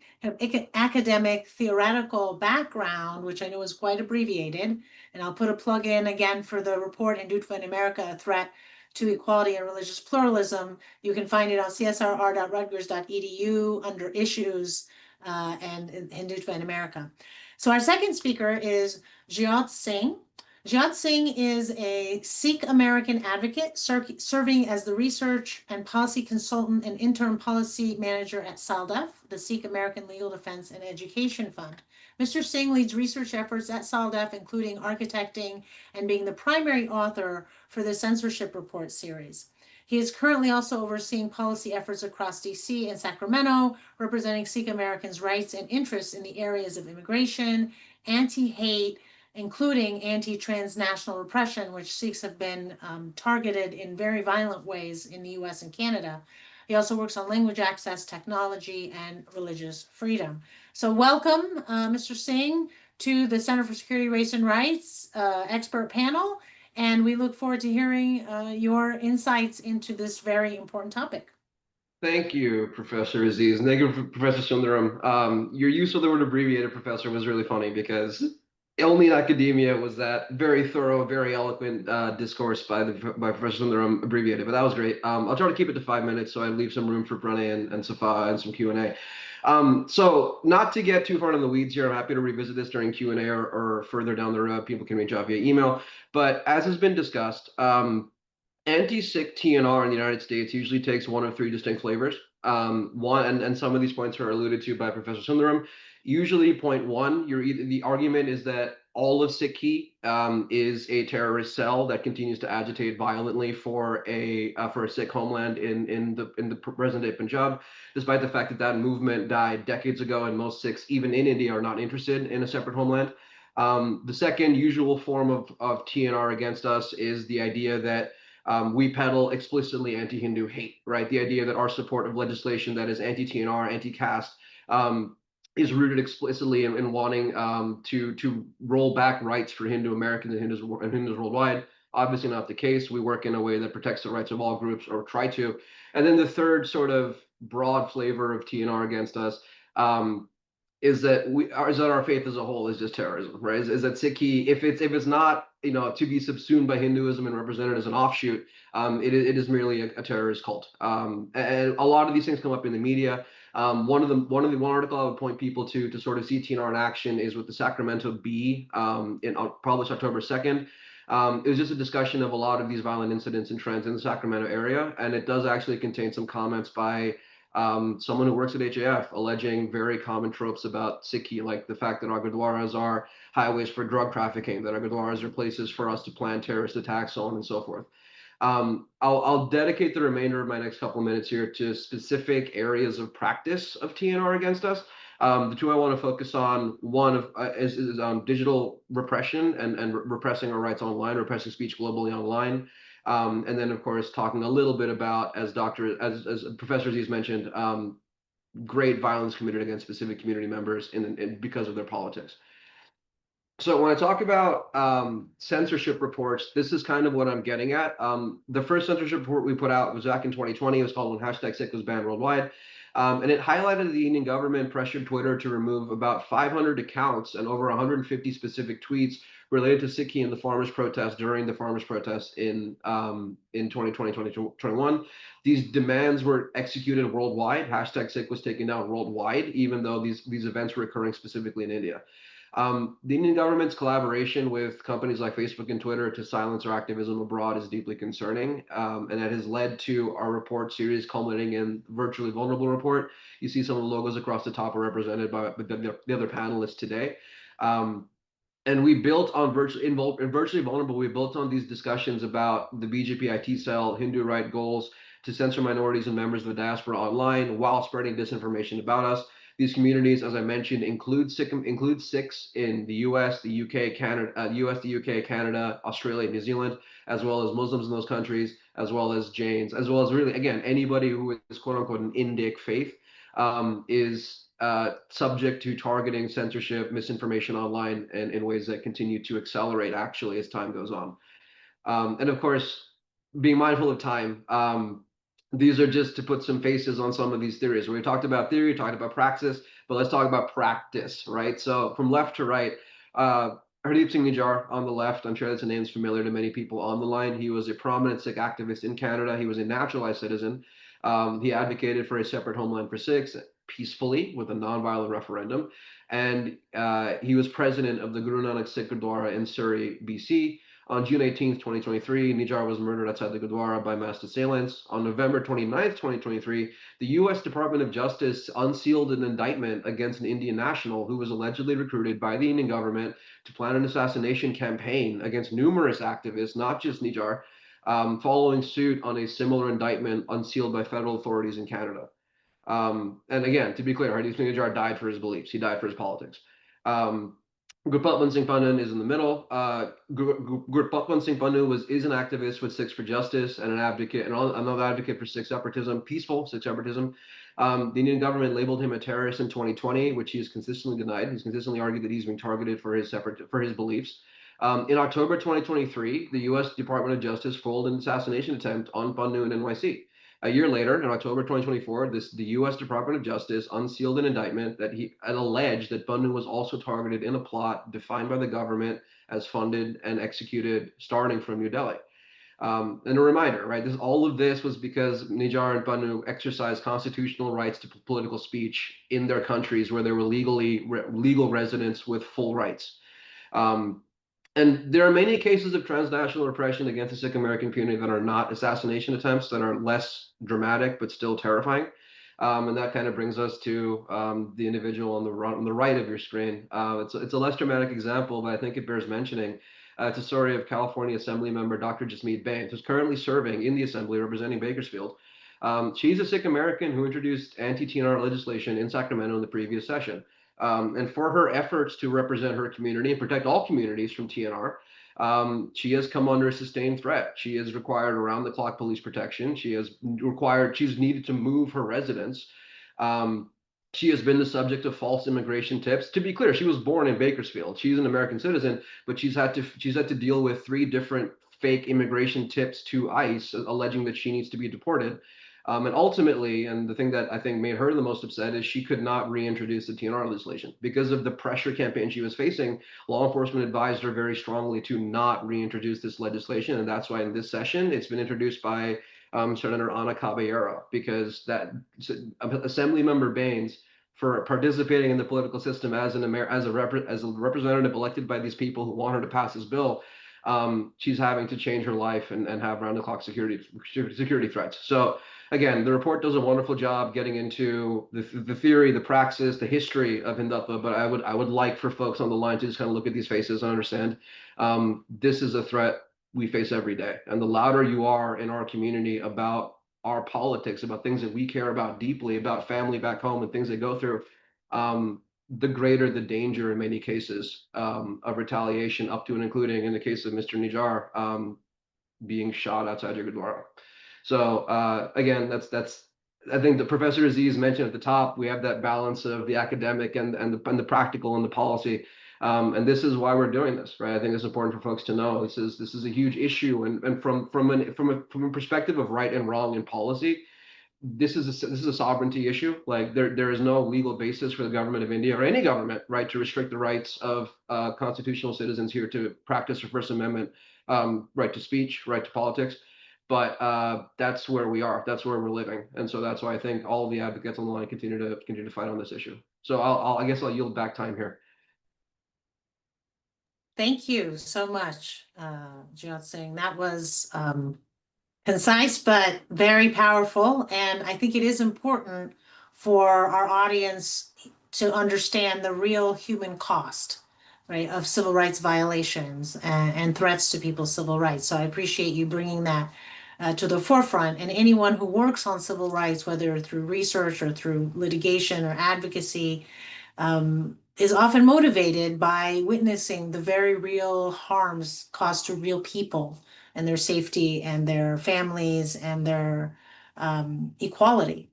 academic theoretical background, which I know is quite abbreviated, and I'll put a plug in again for the report Hindutva in America, A Threat to Equality and Religious Pluralism. You can find it on csrr.rutgers.edu under issues and Hindutva in America. So our second speaker is Jyot Singh. Jyot Singh is a Sikh American advocate serving as the research and policy consultant and interim policy manager at SALDEF, the Sikh American Legal Defense and Education Fund. Mr. Singh leads research efforts at SALDEF, including architecting and being the primary author for the censorship report series. He is currently also overseeing policy efforts across DC and Sacramento, representing Sikh Americans' rights and interests in the areas of immigration, anti-hate, including anti-transnational repression, which Sikhs have been targeted in very violent ways in the US and Canada. He also works on language access, technology, and religious freedom. So welcome, Mr. Singh, to the Center for Security, Race, and Rights expert panel, and we look forward to hearing your insights into this very important topic. Thank you, Professor Aziz. Thank you, Professor Sundaram. Your use of the word abbreviated, Professor, was really funny because only in academia was that very thorough, very eloquent discourse by Professor Sundaram abbreviated, but that was great. I'll try to keep it to 5 minutes so I leave some room for Pranay and Safa and some Q&A. So not to get too far in the weeds here, I'm happy to revisit this during Q&A or further down the road. People can reach out via email. But as has been discussed, anti-Sikh TNR in the United States usually takes one of three distinct flavors. And some of these points are alluded to by Professor Sundaram. Usually, point one, the argument is that all of Sikhi is a terrorist cell that continues to agitate violently for a Sikh homeland in the present-day Punjab, despite the fact that that movement died decades ago, and most Sikhs, even in India, are not interested in a separate homeland. The second usual form of TNR against us is the idea that we peddle explicitly anti-Hindu hate, right? The idea that our support of legislation that is anti-TNR, anti-caste, is rooted explicitly in wanting to roll back rights for Hindu Americans and Hindus worldwide. Obviously not the case. We work in a way that protects the rights of all groups, or try to. And then the third sort of broad flavor of TNR against us is that our faith as a whole is just terrorism, right? Is that Sikhi, if it's not, to be subsumed by Hinduism and represented as an offshoot, it is merely a terrorist cult. And a lot of these things come up in the media. One article I would point people to sort of see TNR in action is with the Sacramento Bee, published October 2nd. It was just a discussion of a lot of these violent incidents and trends in the Sacramento area, and it does actually contain some comments by someone who works at HAF alleging very common tropes about Sikhi, like the fact that our gurdwaras are highways for drug trafficking, that our gurdwaras are places for us to plan terrorist attacks, so on and so forth. I'll dedicate the remainder of my next couple of minutes here to specific areas of practice of TNR against us. The two I want to focus on, one is digital repression and repressing our rights online, repressing speech globally online. And then, of course, talking a little bit about, as Professor Aziz mentioned, great violence committed against specific community members because of their politics. So when I talk about censorship reports, this is kind of what I'm getting at. The first censorship report we put out was back in 2020. It was called When #Sikh was banned worldwide. And it highlighted the Indian government pressured Twitter to remove about 500 accounts and over 150 specific tweets related to Sikh and the farmers' protest during the farmers' protest in 2020, 2021. These demands were executed worldwide. #Sikh was taken down worldwide, even though these events were occurring specifically in India. The Indian government's collaboration with companies like Facebook and Twitter to silence our activism abroad is deeply concerning, and that has led to our report series culminating in Virtually Vulnerable report. You see some of the logos across the top are represented by the other panelists today. And we built on Virtually Vulnerable, we built on these discussions about the BJP IT cell, Hindu right goals to censor minorities and members of the diaspora online while spreading disinformation about us. These communities, as I mentioned, include Sikhs in the U.S., the U.K., Canada, Australia, New Zealand, as well as Muslims in those countries, as well as Jains, as well as really, again, anybody who is quote unquote an Indic faith is subject to targeting, censorship, misinformation online, and in ways that continue to accelerate actually as time goes on. And of course, being mindful of time, these are just to put some faces on some of these theories. We talked about theory, talked about praxis, but let's talk about practice, right? So from left to right, Hardeep Singh Nijjar on the left, I'm sure that's a name that's familiar to many people on the line. He was a prominent Sikh activist in Canada. He was a naturalized citizen. He advocated for a separate homeland for Sikhs peacefully with a nonviolent referendum. And he was president of the Guru Nanak Sikh Gurdwara in Surrey, BC. On June 18th, 2023, Nijjar was murdered outside the Gurdwara by masked assailants. On November 29th, 2023, the U.S. Department of Justice unsealed an indictment against an Indian national who was allegedly recruited by the Indian government to plan an assassination campaign against numerous activists, not just Nijjar, following suit on a similar indictment unsealed by federal authorities in Canada. And again, to be clear, Hardeep Singh Nijjar died for his beliefs. He died for his politics. Gurpatwant Singh Pannu is in the middle. Gurpatwant Singh Pannu is an activist with Sikhs for Justice and an advocate, and another advocate for Sikh separatism, peaceful Sikh separatism. The Indian government labeled him a terrorist in 2020, which he has consistently denied. He's consistently argued that he's being targeted for his beliefs. In October 2023, the U.S. Department of Justice foiled an assassination attempt on Pannu in NYC. A year later, in October 2024, the U.S. Department of Justice unsealed an indictment that he had alleged that Pannu was also targeted in a plot defined by the government as funded and executed starting from New Delhi. And a reminder, right? All of this was because Nijjar and Pannu exercised constitutional rights to political speech in their countries where they were legal residents with full rights. And there are many cases of transnational repression against the Sikh American community that are not assassination attempts, that are less dramatic but still terrifying. And that kind of brings us to the individual on the right of your screen. It's a less dramatic example, but I think it bears mentioning. It's a story of California Assembly member Dr. Jasmeet Bains, who's currently serving in the Assembly representing Bakersfield. She's a Sikh American who introduced anti-TNR legislation in Sacramento in the previous session. And for her efforts to represent her community and protect all communities from TNR, she has come under a sustained threat. She has required around-the-clock police protection. She's needed to move her residence. She has been the subject of false immigration tips. To be clear, she was born in Bakersfield. She's an American citizen, but she's had to deal with 3 different fake immigration tips to ICE alleging that she needs to be deported. And ultimately, and the thing that I think made her the most upset is she could not reintroduce the TNR legislation because of the pressure campaign she was facing. Law enforcement advised her very strongly to not reintroduce this legislation, and that's why in this session it's been introduced by Senator Ana Caballero, because that Assemblymember Bains, for participating in the political system as a representative elected by these people who want her to pass this bill, she's having to change her life and have round-the-clock security threats. So again, the report does a wonderful job getting into the theory, the praxis, the history of Hindutva, but I would like for folks on the line to just kind of look at these faces and understand this is a threat we face every day. And the louder you are in our community about our politics, about things that we care about deeply, about family back home and things they go through, the greater the danger in many cases of retaliation, up to and including, in the case of Mr. Nijar, being shot outside your Gurdwara. So again, that's I think the Professor Aziz mentioned at the top, we have that balance of the academic and the practical and the policy. And this is why we're doing this, right? I think it's important for folks to know this is a huge issue, and from a perspective of right and wrong in policy, this is a sovereignty issue. Like there is no legal basis for the government of India or any government, right, to restrict the rights of constitutional citizens here to practice their First Amendment right to speech, right to politics. But that's where we are. That's where we're living, and so that's why I think all of the advocates on the line continue to fight on this issue. So I guess I'll yield back time here. Thank you so much, Jyot Singh. That was concise, but very powerful. And I think it is important for our audience to understand the real human cost, right, of civil rights violations and threats to people's civil rights. So I appreciate you bringing that to the forefront. And anyone who works on civil rights, whether through research or through litigation or advocacy, is often motivated by witnessing the very real harms caused to real people and their safety and their families and their equality.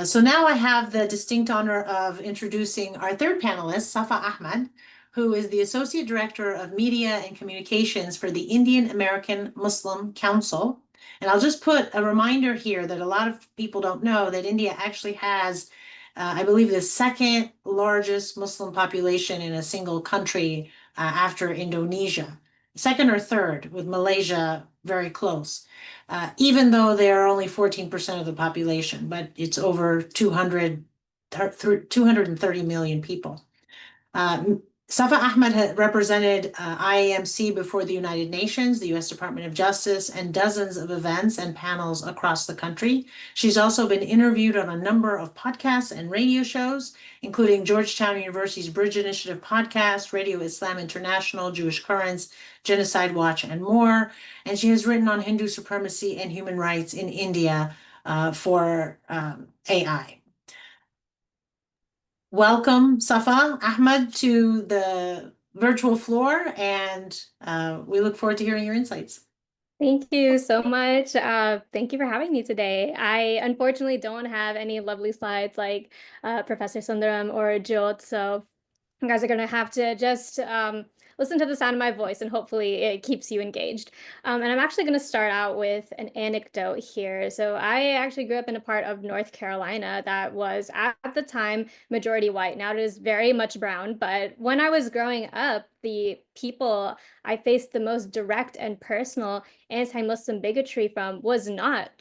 So now I have the distinct honor of introducing our third panelist, Safa Ahmed, who is the Associate Director of Media and Communications for the Indian American Muslim Council. And I'll just put a reminder here that a lot of people don't know that India actually has I believe the second largest Muslim population in a single country after Indonesia, second or third, with Malaysia very close, even though they are only 14% of the population, but it's over 230 million people. Safa Ahmed represented IAMC before the United Nations, the U.S. Department of Justice, and dozens of events and panels across the country. She's also been interviewed on a number of podcasts and radio shows, including Georgetown University's Bridge Initiative podcast, Radio Islam International, Jewish Currents, Genocide Watch, and more. And she has written on Hindu supremacy and human rights in India for AI. Welcome, Safa Ahmed, to the virtual floor, and we look forward to hearing your insights. Thank you so much. Thank you for having me today. I unfortunately don't have any lovely slides like Professor Sundaram or Jyot, so you guys are going to have to just listen to the sound of my voice, and hopefully it keeps you engaged. And I'm actually going to start out with an anecdote here. So I actually grew up in a part of North Carolina that was at the time majority white. Now it is very much brown. But when I was growing up, the people I faced the most direct and personal anti-Muslim bigotry from was not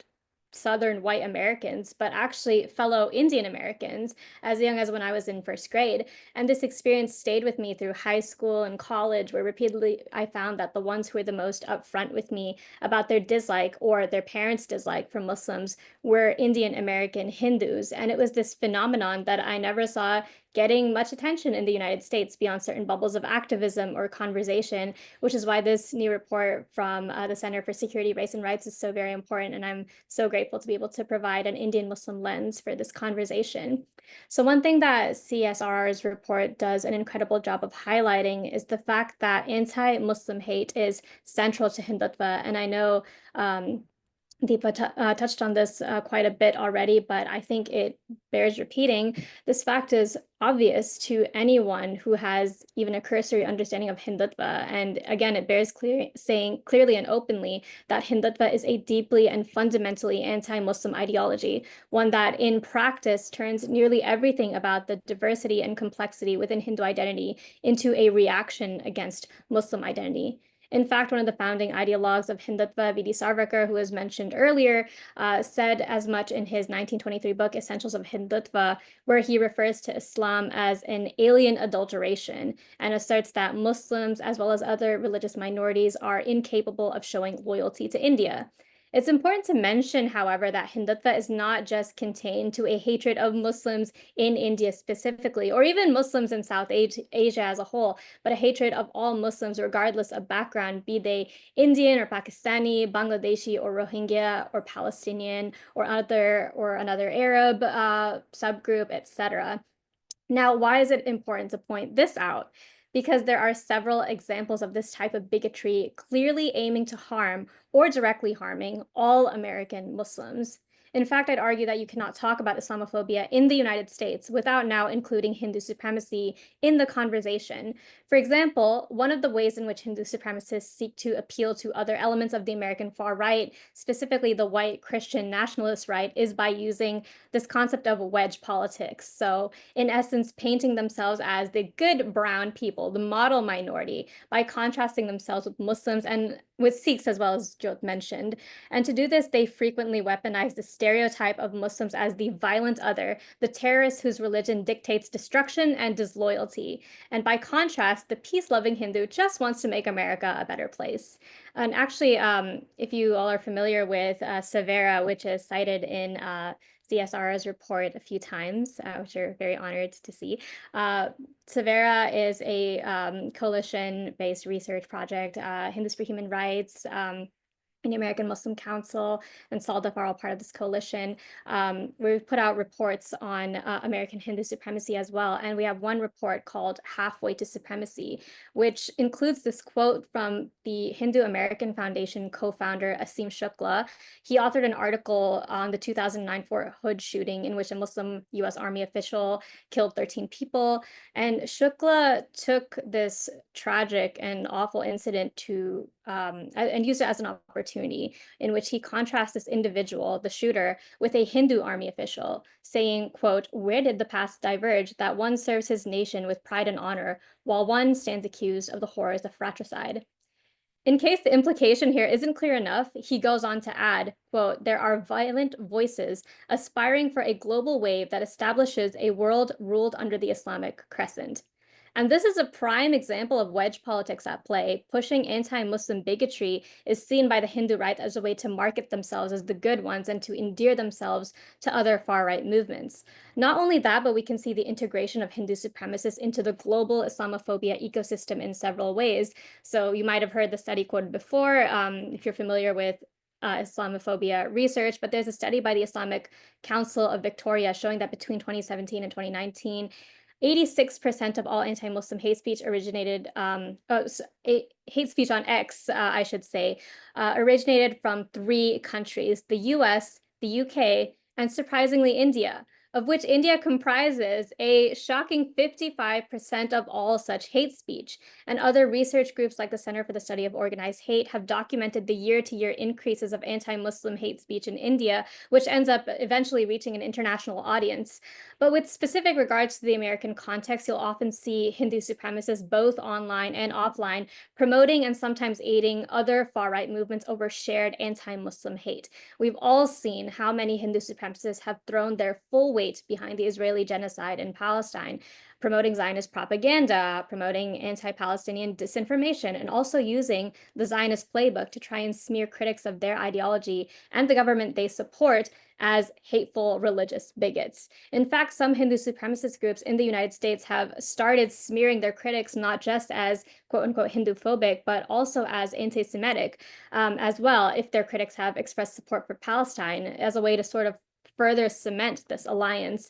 Southern white Americans, but actually fellow Indian Americans as young as when I was in first grade. And this experience stayed with me through high school and college, where repeatedly I found that the ones who were the most upfront with me about their dislike or their parents' dislike for Muslims were Indian American Hindus. And it was this phenomenon that I never saw getting much attention in the United States beyond certain bubbles of activism or conversation, which is why this new report from the Center for Security, Race and Rights is so very important. And I'm so grateful to be able to provide an Indian Muslim lens for this conversation. So one thing that CSRR's report does an incredible job of highlighting is the fact that anti-Muslim hate is central to Hindutva. And I know Deepa touched on this quite a bit already, but I think it bears repeating. This fact is obvious to anyone who has even a cursory understanding of Hindutva. And again, it bears saying clearly and openly that Hindutva is a deeply and fundamentally anti-Muslim ideology, one that in practice turns nearly everything about the diversity and complexity within Hindu identity into a reaction against Muslim identity. In fact, one of the founding ideologues of Hindutva, V.D. Savarkar, who was mentioned earlier, said as much in his 1923 book, Essentials of Hindutva, where he refers to Islam as an alien adulteration and asserts that Muslims, as well as other religious minorities, are incapable of showing loyalty to India. It's important to mention, however, that Hindutva is not just contained to a hatred of Muslims in India specifically, or even Muslims in South Asia as a whole, but a hatred of all Muslims regardless of background, be they Indian or Pakistani, Bangladeshi or Rohingya or Palestinian or another Arab subgroup, etc. Now, why is it important to point this out? Because there are several examples of this type of bigotry clearly aiming to harm or directly harming all American Muslims. In fact, I'd argue that you cannot talk about Islamophobia in the United States without now including Hindu supremacy in the conversation. For example, one of the ways in which Hindu supremacists seek to appeal to other elements of the American far right, specifically the white Christian nationalist right, is by using this concept of wedge politics. So, in essence, painting themselves as the good brown people, the model minority, by contrasting themselves with Muslims and with Sikhs, as well as Jyot mentioned. And to do this, they frequently weaponize the stereotype of Muslims as the violent other, the terrorist whose religion dictates destruction and disloyalty. And by contrast, the peace-loving Hindu just wants to make America a better place. And actually, if you all are familiar with Severa, which is cited in CSR's report a few times, which we're very honored to see. Severa is a coalition-based research project. Hindus for Human Rights, and the American Muslim Council and SALDF are all part of this coalition. We've put out reports on American Hindu supremacy as well. And we have one report called Halfway to Supremacy, which includes this quote from the Hindu American Foundation co-founder Asim Shukla. He authored an article on the 2009 Fort Hood shooting in which a Muslim US Army official killed 13 people. And Shukla took this tragic and awful incident to and used it as an opportunity in which he contrasts this individual, the shooter, with a Hindu army official, saying, quote, "Where did the past diverge that one serves his nation with pride and honor, while one stands accused of the horrors of fratricide?" In case the implication here isn't clear enough, he goes on to add, quote, "There are violent voices aspiring for a global wave that establishes a world ruled under the Islamic crescent." And this is a prime example of wedge politics at play. Pushing anti-Muslim bigotry is seen by the Hindu right as a way to market themselves as the good ones and to endear themselves to other far-right movements. Not only that, but we can see the integration of Hindu supremacists into the global Islamophobia ecosystem in several ways. So you might have heard the study quoted before, if you're familiar with Islamophobia research, but there's a study by the Islamic Council of Victoria showing that between 2017 and 2019, 86% of all anti-Muslim hate speech originated, hate speech on X, I should say, originated from 3 countries, the US, the UK, and surprisingly India, of which India comprises a shocking 55% of all such hate speech. And other research groups like the Center for the Study of Organized Hate have documented the year-to-year increases of anti-Muslim hate speech in India, which ends up eventually reaching an international audience. But with specific regards to the American context, you'll often see Hindu supremacists, both online and offline, promoting and sometimes aiding other far-right movements over shared anti-Muslim hate. We've all seen how many Hindu supremacists have thrown their full weight behind the Israeli genocide in Palestine, promoting Zionist propaganda, promoting anti-Palestinian disinformation, and also using the Zionist playbook to try and smear critics of their ideology and the government they support as hateful religious bigots. In fact, some Hindu supremacist groups in the United States have started smearing their critics not just as quote-unquote Hindu-phobic, but also as anti-Semitic as well, if their critics have expressed support for Palestine, as a way to sort of further cement this alliance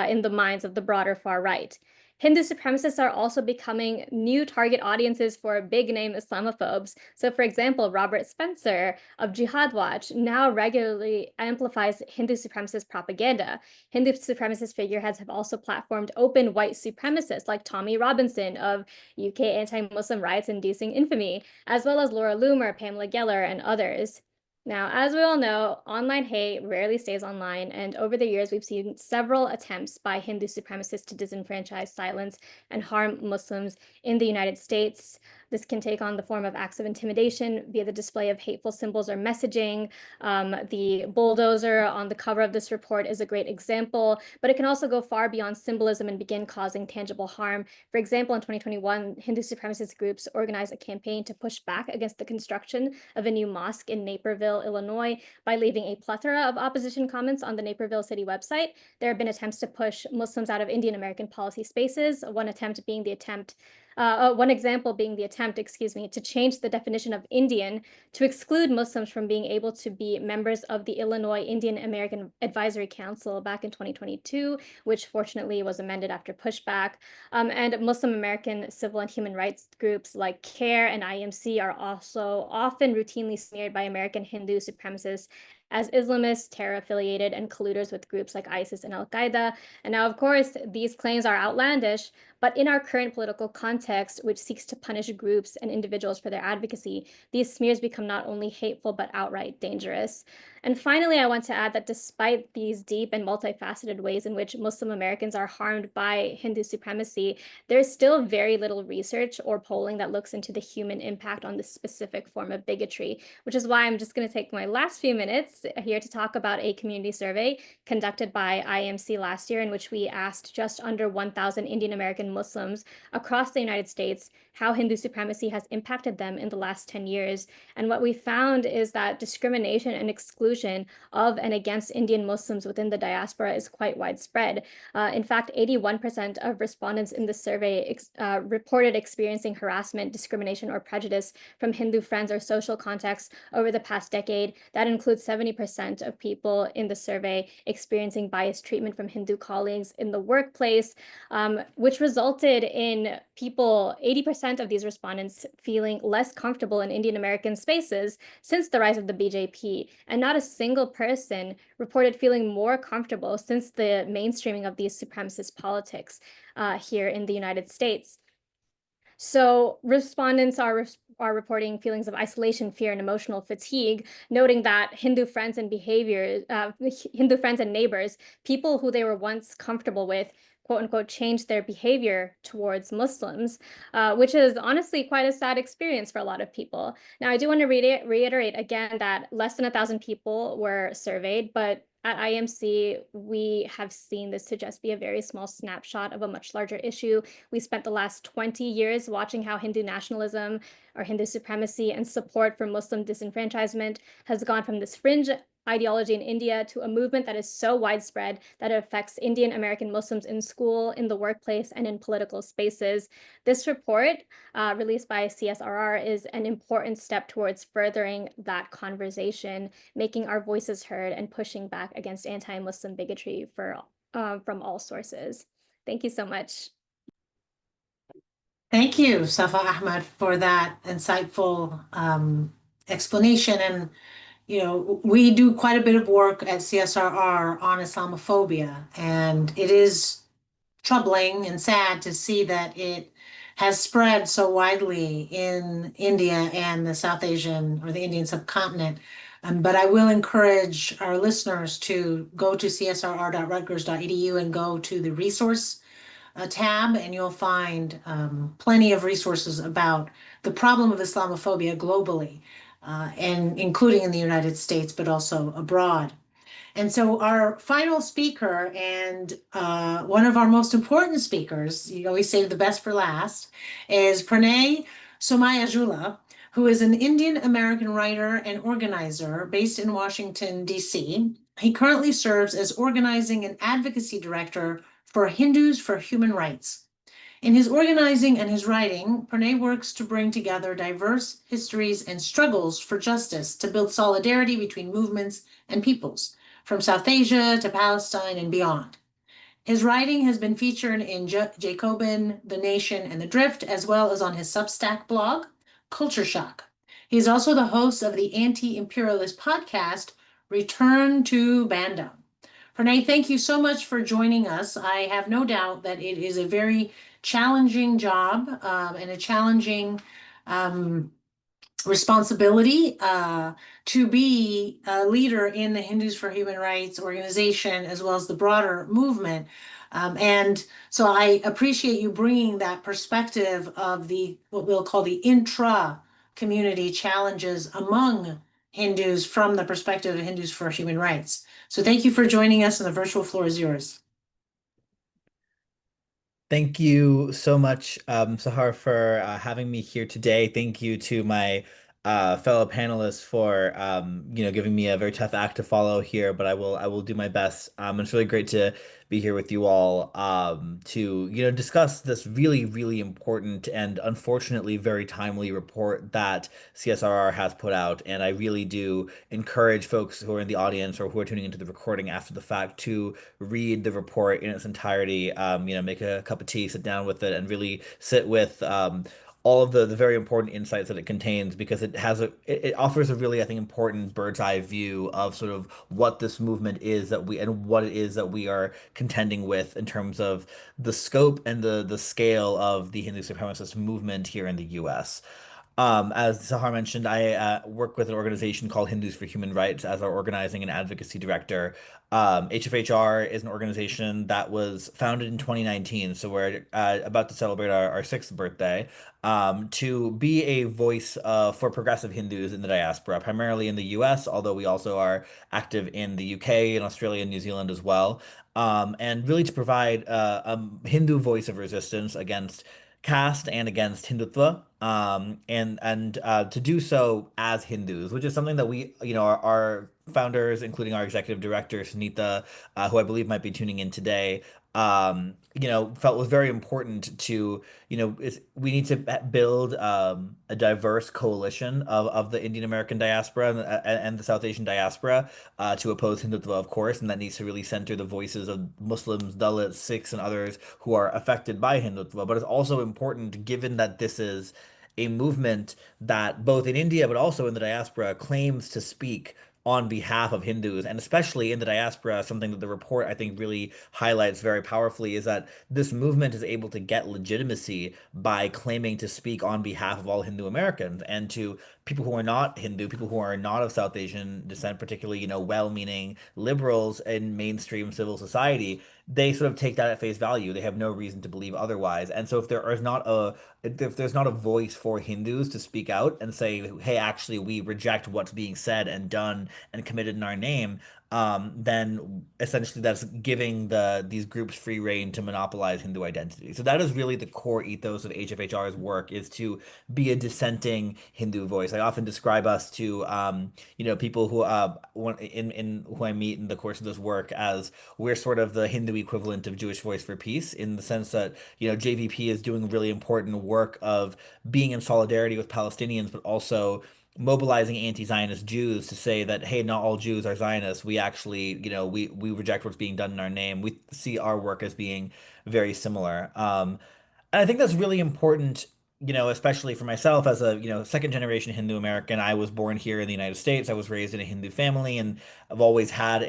in the minds of the broader far right. Hindu supremacists are also becoming new target audiences for big-name Islamophobes. So, for example, Robert Spencer of Jihad Watch now regularly amplifies Hindu supremacist propaganda. Hindu supremacist figureheads have also platformed open white supremacists like Tommy Robinson of UK Anti-Muslim Riots-Inducing Infamy, as well as Laura Loomer, Pamela Geller, and others. Now, as we all know, online hate rarely stays online, and over the years, we've seen several attempts by Hindu supremacists to disenfranchise, silence, and harm Muslims in the United States. This can take on the form of acts of intimidation via the display of hateful symbols or messaging. The bulldozer on the cover of this report is a great example, but it can also go far beyond symbolism and begin causing tangible harm. For example, in 2021, Hindu supremacist groups organized a campaign to push back against the construction of a new mosque in Naperville, Illinois, by leaving a plethora of opposition comments on the Naperville city website. There have been attempts to push Muslims out of Indian American policy spaces, one example being the attempt, to change the definition of Indian to exclude Muslims from being able to be members of the Illinois Indian American Advisory Council back in 2022, which fortunately was amended after pushback. And Muslim American civil and human rights groups like CARE and IMC are also often routinely smeared by American Hindu supremacists as Islamists, terror-affiliated, and colluders with groups like ISIS and Al-Qaeda. And now, of course, these claims are outlandish, but in our current political context, which seeks to punish groups and individuals for their advocacy, these smears become not only hateful, but outright dangerous. And finally, I want to add that despite these deep and multifaceted ways in which Muslim Americans are harmed by Hindu supremacy, there's still very little research or polling that looks into the human impact on this specific form of bigotry, which is why I'm just going to take my last few minutes here to talk about a community survey conducted by IMC last year, in which we asked just under 1,000 Indian American Muslims across the United States how Hindu supremacy has impacted them in the last 10 years. And what we found is that discrimination and exclusion of and against Indian Muslims within the diaspora is quite widespread. In fact, 81% of respondents in the survey reported experiencing harassment, discrimination, or prejudice from Hindu friends or social contexts over the past decade. That includes 70% of people in the survey experiencing biased treatment from Hindu colleagues in the workplace, which resulted in 80% of these respondents feeling less comfortable in Indian American spaces since the rise of the BJP. And not a single person reported feeling more comfortable since the mainstreaming of these supremacist politics here in the United States. So respondents are reporting feelings of isolation, fear, and emotional fatigue, noting that Hindu friends and neighbors, people who they were once comfortable with, quote unquote, changed their behavior towards Muslims, which is honestly quite a sad experience for a lot of people. Now, I do want to reiterate again that less than 1,000 people were surveyed, but at IMC, we have seen this to just be a very small snapshot of a much larger issue. We spent the last 20 years watching how Hindu nationalism or Hindu supremacy and support for Muslim disenfranchisement has gone from this fringe ideology in India to a movement that is so widespread that it affects Indian American Muslims in school, in the workplace, and in political spaces. This report, released by CSRR, is an important step towards furthering that conversation, making our voices heard, and pushing back against anti-Muslim bigotry from all sources. Thank you so much. Thank you, Safa Ahmed, for that insightful explanation. And we do quite a bit of work at CSRR on Islamophobia, and it is troubling and sad to see that it has spread so widely in India and the South Asian or the Indian subcontinent. But I will encourage our listeners to go to csrr.rutgers.edu and go to the resource tab, and you'll find plenty of resources about the problem of Islamophobia globally, and including in the United States, but also abroad. And so our final speaker, and one of our most important speakers, you always save the best for last, is Pranay Somayajula, who is an Indian American writer and organizer based in Washington, D.C. He currently serves as organizing and advocacy director for Hindus for Human Rights. In his organizing and his writing, Pranay works to bring together diverse histories and struggles for justice to build solidarity between movements and peoples, from South Asia to Palestine and beyond. His writing has been featured in Jacobin, The Nation, and The Drift, as well as on his Substack blog, Culture Shock. He is also the host of the anti-imperialist podcast, Return to Bandung. Pranay, thank you so much for joining us. I have no doubt that it is a very challenging job and a challenging responsibility to be a leader in the Hindus for Human Rights organization, as well as the broader movement. And so I appreciate you bringing that perspective of the what we'll call the intra-community challenges among Hindus from the perspective of Hindus for Human Rights. So thank you for joining us, and the virtual floor is yours. Thank you so much, Sahar, for having me here today. Thank you to my fellow panelists for giving me a very tough act to follow here, but I will do my best. It's really great to be here with you all to discuss this really, really important and unfortunately very timely report that CSRR has put out. And I really do encourage folks who are in the audience or who are tuning into the recording after the fact to read the report in its entirety, make a cup of tea, sit down with it, and really sit with all of the very important insights that it contains, because it offers a really, I think, important bird's eye view of sort of what this movement is and what it is that we are contending with in terms of the scope and the scale of the Hindu supremacist movement here in the US. As Sahar mentioned, I work with an organization called Hindus for Human Rights as our organizing and advocacy director. HFHR is an organization that was founded in 2019, so we're about to celebrate our sixth birthday, to be a voice for progressive Hindus in the diaspora, primarily in the US, although we also are active in the UK and Australia and New Zealand as well, and really to provide a Hindu voice of resistance against caste and against Hindutva, and to do so as Hindus, which is something that we, our founders, including our executive director Sunita, who I believe might be tuning in today, felt was very important to, we need to build a diverse coalition of the Indian American diaspora and the South Asian diaspora to oppose Hindutva, of course, and that needs to really center the voices of Muslims, Dalits, Sikhs, and others who are affected by Hindutva. But it's also important, given that this is a movement that both in India but also in the diaspora claims to speak on behalf of Hindus, and especially in the diaspora, something that the report I think really highlights very powerfully is that this movement is able to get legitimacy by claiming to speak on behalf of all Hindu Americans, and to people who are not Hindu, people who are not of South Asian descent, particularly, well-meaning liberals in mainstream civil society. They sort of take that at face value. They have no reason to believe otherwise. And so if there's not a voice for Hindus to speak out and say, hey, actually, we reject what's being said and done and committed in our name, then essentially that's giving these groups free rein to monopolize Hindu identity. So that is really the core ethos of HFHR's work, is to be a dissenting Hindu voice. I often describe us to people who who I meet in the course of this work as we're sort of the Hindu equivalent of Jewish Voice for Peace, in the sense that JVP is doing really important work of being in solidarity with Palestinians, but also mobilizing anti-Zionist Jews to say that, hey, not all Jews are Zionists. We actually, we reject what's being done in our name. We see our work as being very similar. And I think that's really important, especially for myself as a, second generation Hindu American. I was born here in the United States. I was raised in a Hindu family, and I've always had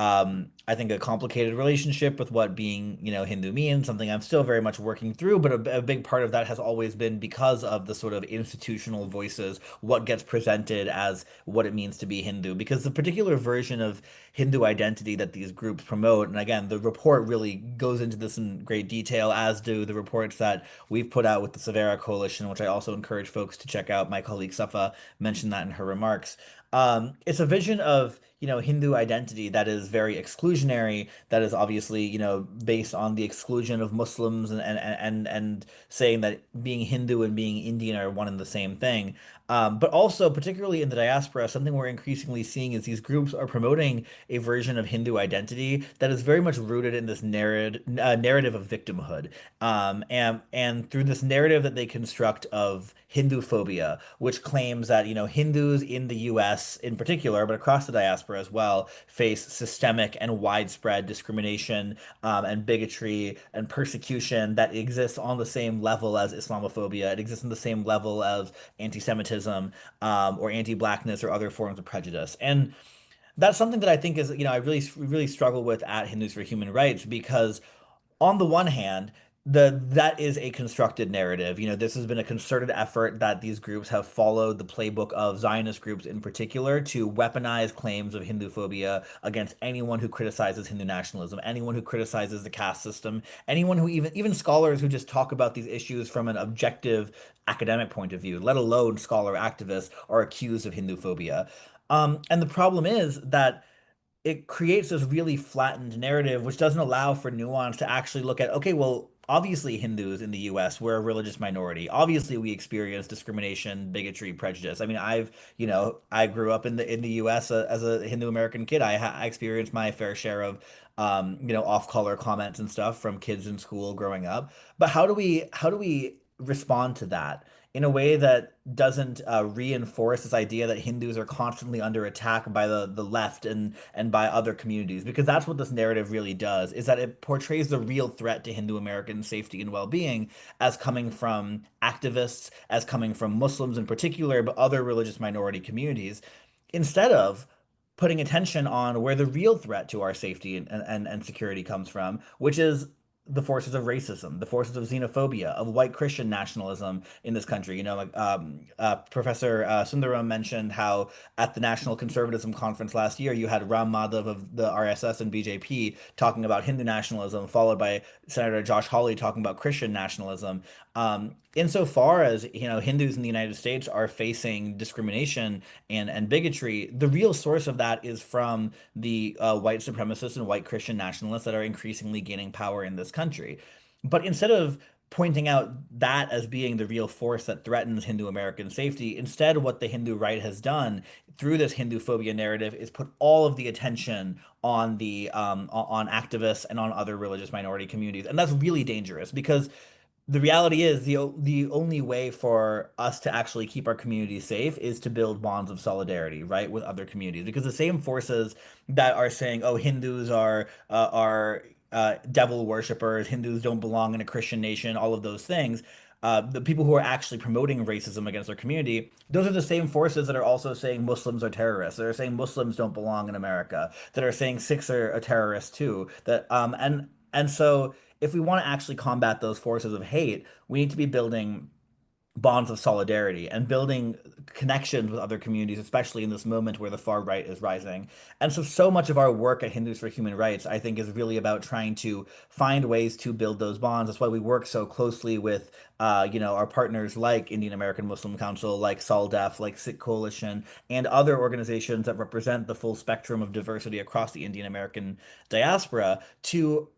I think a complicated relationship with what being, Hindu means, something I'm still very much working through, but a big part of that has always been because of the sort of institutional voices, what gets presented as what it means to be Hindu, because the particular version of Hindu identity that these groups promote, and again, the report really goes into this in great detail, as do the reports that we've put out with the Savera Coalition, which I also encourage folks to check out. My colleague Safa mentioned that in her remarks. It's a vision of, Hindu identity that is very exclusionary, that is obviously, based on the exclusion of Muslims, and saying that being Hindu and being Indian are one and the same thing. But also, particularly in the diaspora, something we're increasingly seeing is these groups are promoting a version of Hindu identity that is very much rooted in this narrative of victimhood, and through this narrative that they construct of Hindu phobia, which claims that Hindus in the U.S. in particular, but across the diaspora as well, face systemic and widespread discrimination, and bigotry and persecution that exists on the same level as Islamophobia. It exists on the same level as anti-Semitism, or anti-Blackness or other forms of prejudice. And that's something that I think is, I really struggle with at Hindus for Human Rights, because on the one hand, that is a constructed narrative. You know, this has been a concerted effort that these groups have followed the playbook of Zionist groups in particular to weaponize claims of Hindu phobia against anyone who criticizes Hindu nationalism, anyone who criticizes the caste system, anyone who even scholars who just talk about these issues from an objective academic point of view, let alone scholar activists, are accused of Hindu phobia. And the problem is that it creates this really flattened narrative, which doesn't allow for nuance to actually look at, okay, well, obviously Hindus in the US, we're a religious minority. Obviously we experience discrimination, bigotry, prejudice. I mean, I grew up in the US as a Hindu American kid. I experienced my fair share of, off-color comments and stuff from kids in school growing up. But how do we respond to that in a way that doesn't reinforce this idea that Hindus are constantly under attack by the left and by other communities? Because that's what this narrative really does, is that it portrays the real threat to Hindu American safety and well-being as coming from activists, as coming from Muslims in particular, but other religious minority communities, instead of putting attention on where the real threat to our safety and security comes from, which is the forces of racism, the forces of xenophobia, of white Christian nationalism in this country. You know, like Professor Sundaram mentioned how at the National Conservatism Conference last year, you had Ram Madhav of the RSS and BJP talking about Hindu nationalism, followed by Senator Josh Hawley talking about Christian nationalism. Insofar as, Hindus in the United States are facing discrimination and bigotry, the real source of that is from the white supremacists and white Christian nationalists that are increasingly gaining power in this country. But instead of pointing out that as being the real force that threatens Hindu American safety, instead, what the Hindu right has done through this Hindu phobia narrative is put all of the attention on the on activists and on other religious minority communities, and that's really dangerous because the reality is the only way for us to actually keep our communities safe is to build bonds of solidarity, right, with other communities. Because the same forces that are saying, "Oh, Hindus are devil worshippers, Hindus don't belong in a Christian nation," all of those things. The people who are actually promoting racism against their community, those are the same forces that are also saying Muslims are terrorists, that are saying Muslims don't belong in America, that are saying Sikhs are terrorists too. And so if we want to actually combat those forces of hate, we need to be building bonds of solidarity and building connections with other communities, especially in this moment where the far right is rising. And so much of our work at Hindus for Human Rights, I think, is really about trying to find ways to build those bonds. That's why we work so closely with, our partners like Indian American Muslim Council, like SOLDEF, like Sikh Coalition, and other organizations that represent the full spectrum of diversity across the Indian American diaspora to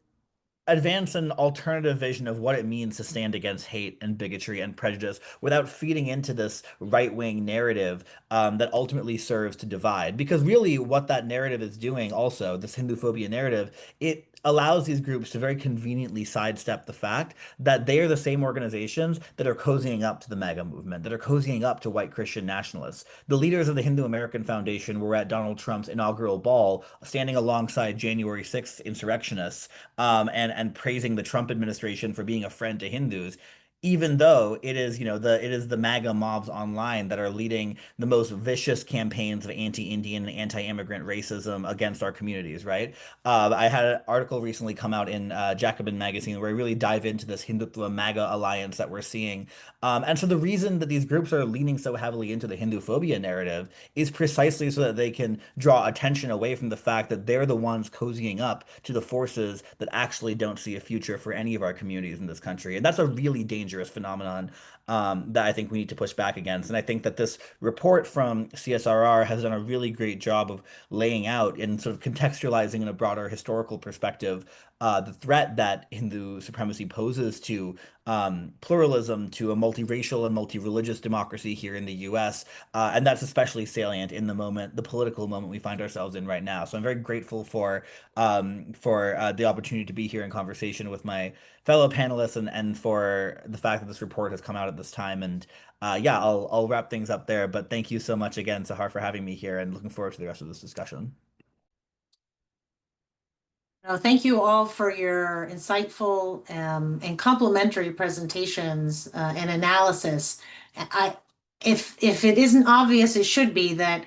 advance an alternative vision of what it means to stand against hate and bigotry and prejudice without feeding into this right-wing narrative that ultimately serves to divide. Because really, what that narrative is doing, also, this Hindu phobia narrative, it allows these groups to very conveniently sidestep the fact that they are the same organizations that are cozying up to the MAGA movement, that are cozying up to white Christian nationalists. The leaders of the Hindu American Foundation were at Donald Trump's inaugural ball, standing alongside January 6th insurrectionists, and praising the Trump administration for being a friend to Hindus, even though it is the MAGA mobs online that are leading the most vicious campaigns of anti-Indian and anti-immigrant racism against our communities, right? I had an article recently come out in Jacobin magazine where I really dive into this Hindutva MAGA alliance that we're seeing. And so the reason that these groups are leaning so heavily into the Hindu phobia narrative is precisely so that they can draw attention away from the fact that they're the ones cozying up to the forces that actually don't see a future for any of our communities in this country. And that's a really dangerous phenomenon that I think we need to push back against. And I think that this report from CSRR has done a really great job of laying out and sort of contextualizing in a broader historical perspective the threat that Hindu supremacy poses to pluralism, to a multiracial and multi-religious democracy here in the US. And that's especially salient in the political moment we find ourselves in right now. So I'm very grateful for the opportunity to be here in conversation with my fellow panelists and for the fact that this report has come out at this time. And yeah, I'll wrap things up there. But thank you so much again, Sahar, for having me here, and looking forward to the rest of this discussion. Thank you all for your insightful and complimentary presentations and analysis. If it isn't obvious, it should be that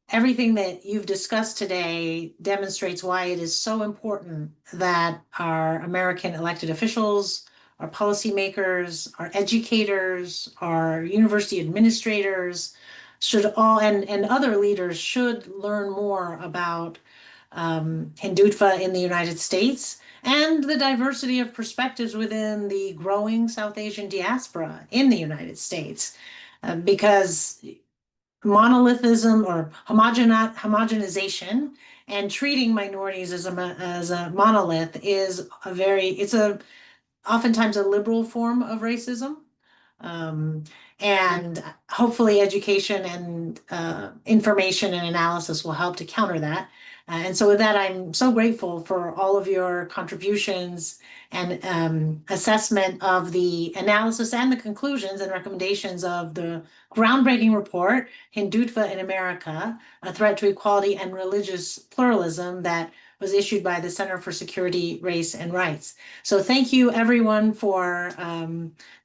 everything that you've discussed today demonstrates why it is so important that our American elected officials, our policymakers, our educators, our university administrators should all, and other leaders should learn more about Hindutva in the United States and the diversity of perspectives within the growing South Asian diaspora in the United States. Because monolithism or homogenization and treating minorities as a monolith is oftentimes a liberal form of racism. And hopefully education and information and analysis will help to counter that. And so with that, I'm so grateful for all of your contributions and assessment of the analysis and the conclusions and recommendations of the groundbreaking report, Hindutva in America, A Threat to Equality and Religious Pluralism, that was issued by the Center for Security, Race, and Rights. So thank you everyone for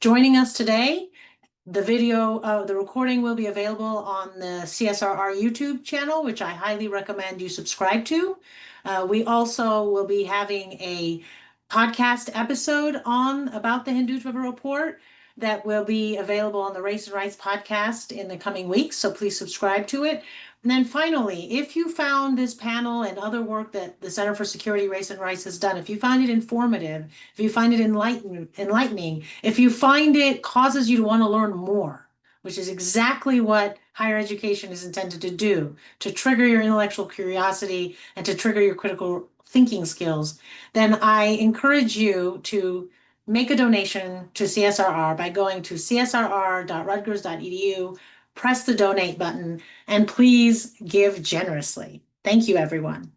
joining us today. The recording will be available on the CSRR YouTube channel, which I highly recommend you subscribe to. We also will be having a podcast episode about the Hindutva report that will be available on the Race and Rights podcast in the coming weeks, so please subscribe to it. And then finally, if you found this panel and other work that the Center for Security, Race, and Rights has done, if you find it informative, if you find it enlightening, if you find it causes you to want to learn more, which is exactly what higher education is intended to do, to trigger your intellectual curiosity and to trigger your critical thinking skills, then I encourage you to make a donation to CSRR by going to csrr.rutgers.edu, press the donate button, and please give generously. Thank you, everyone.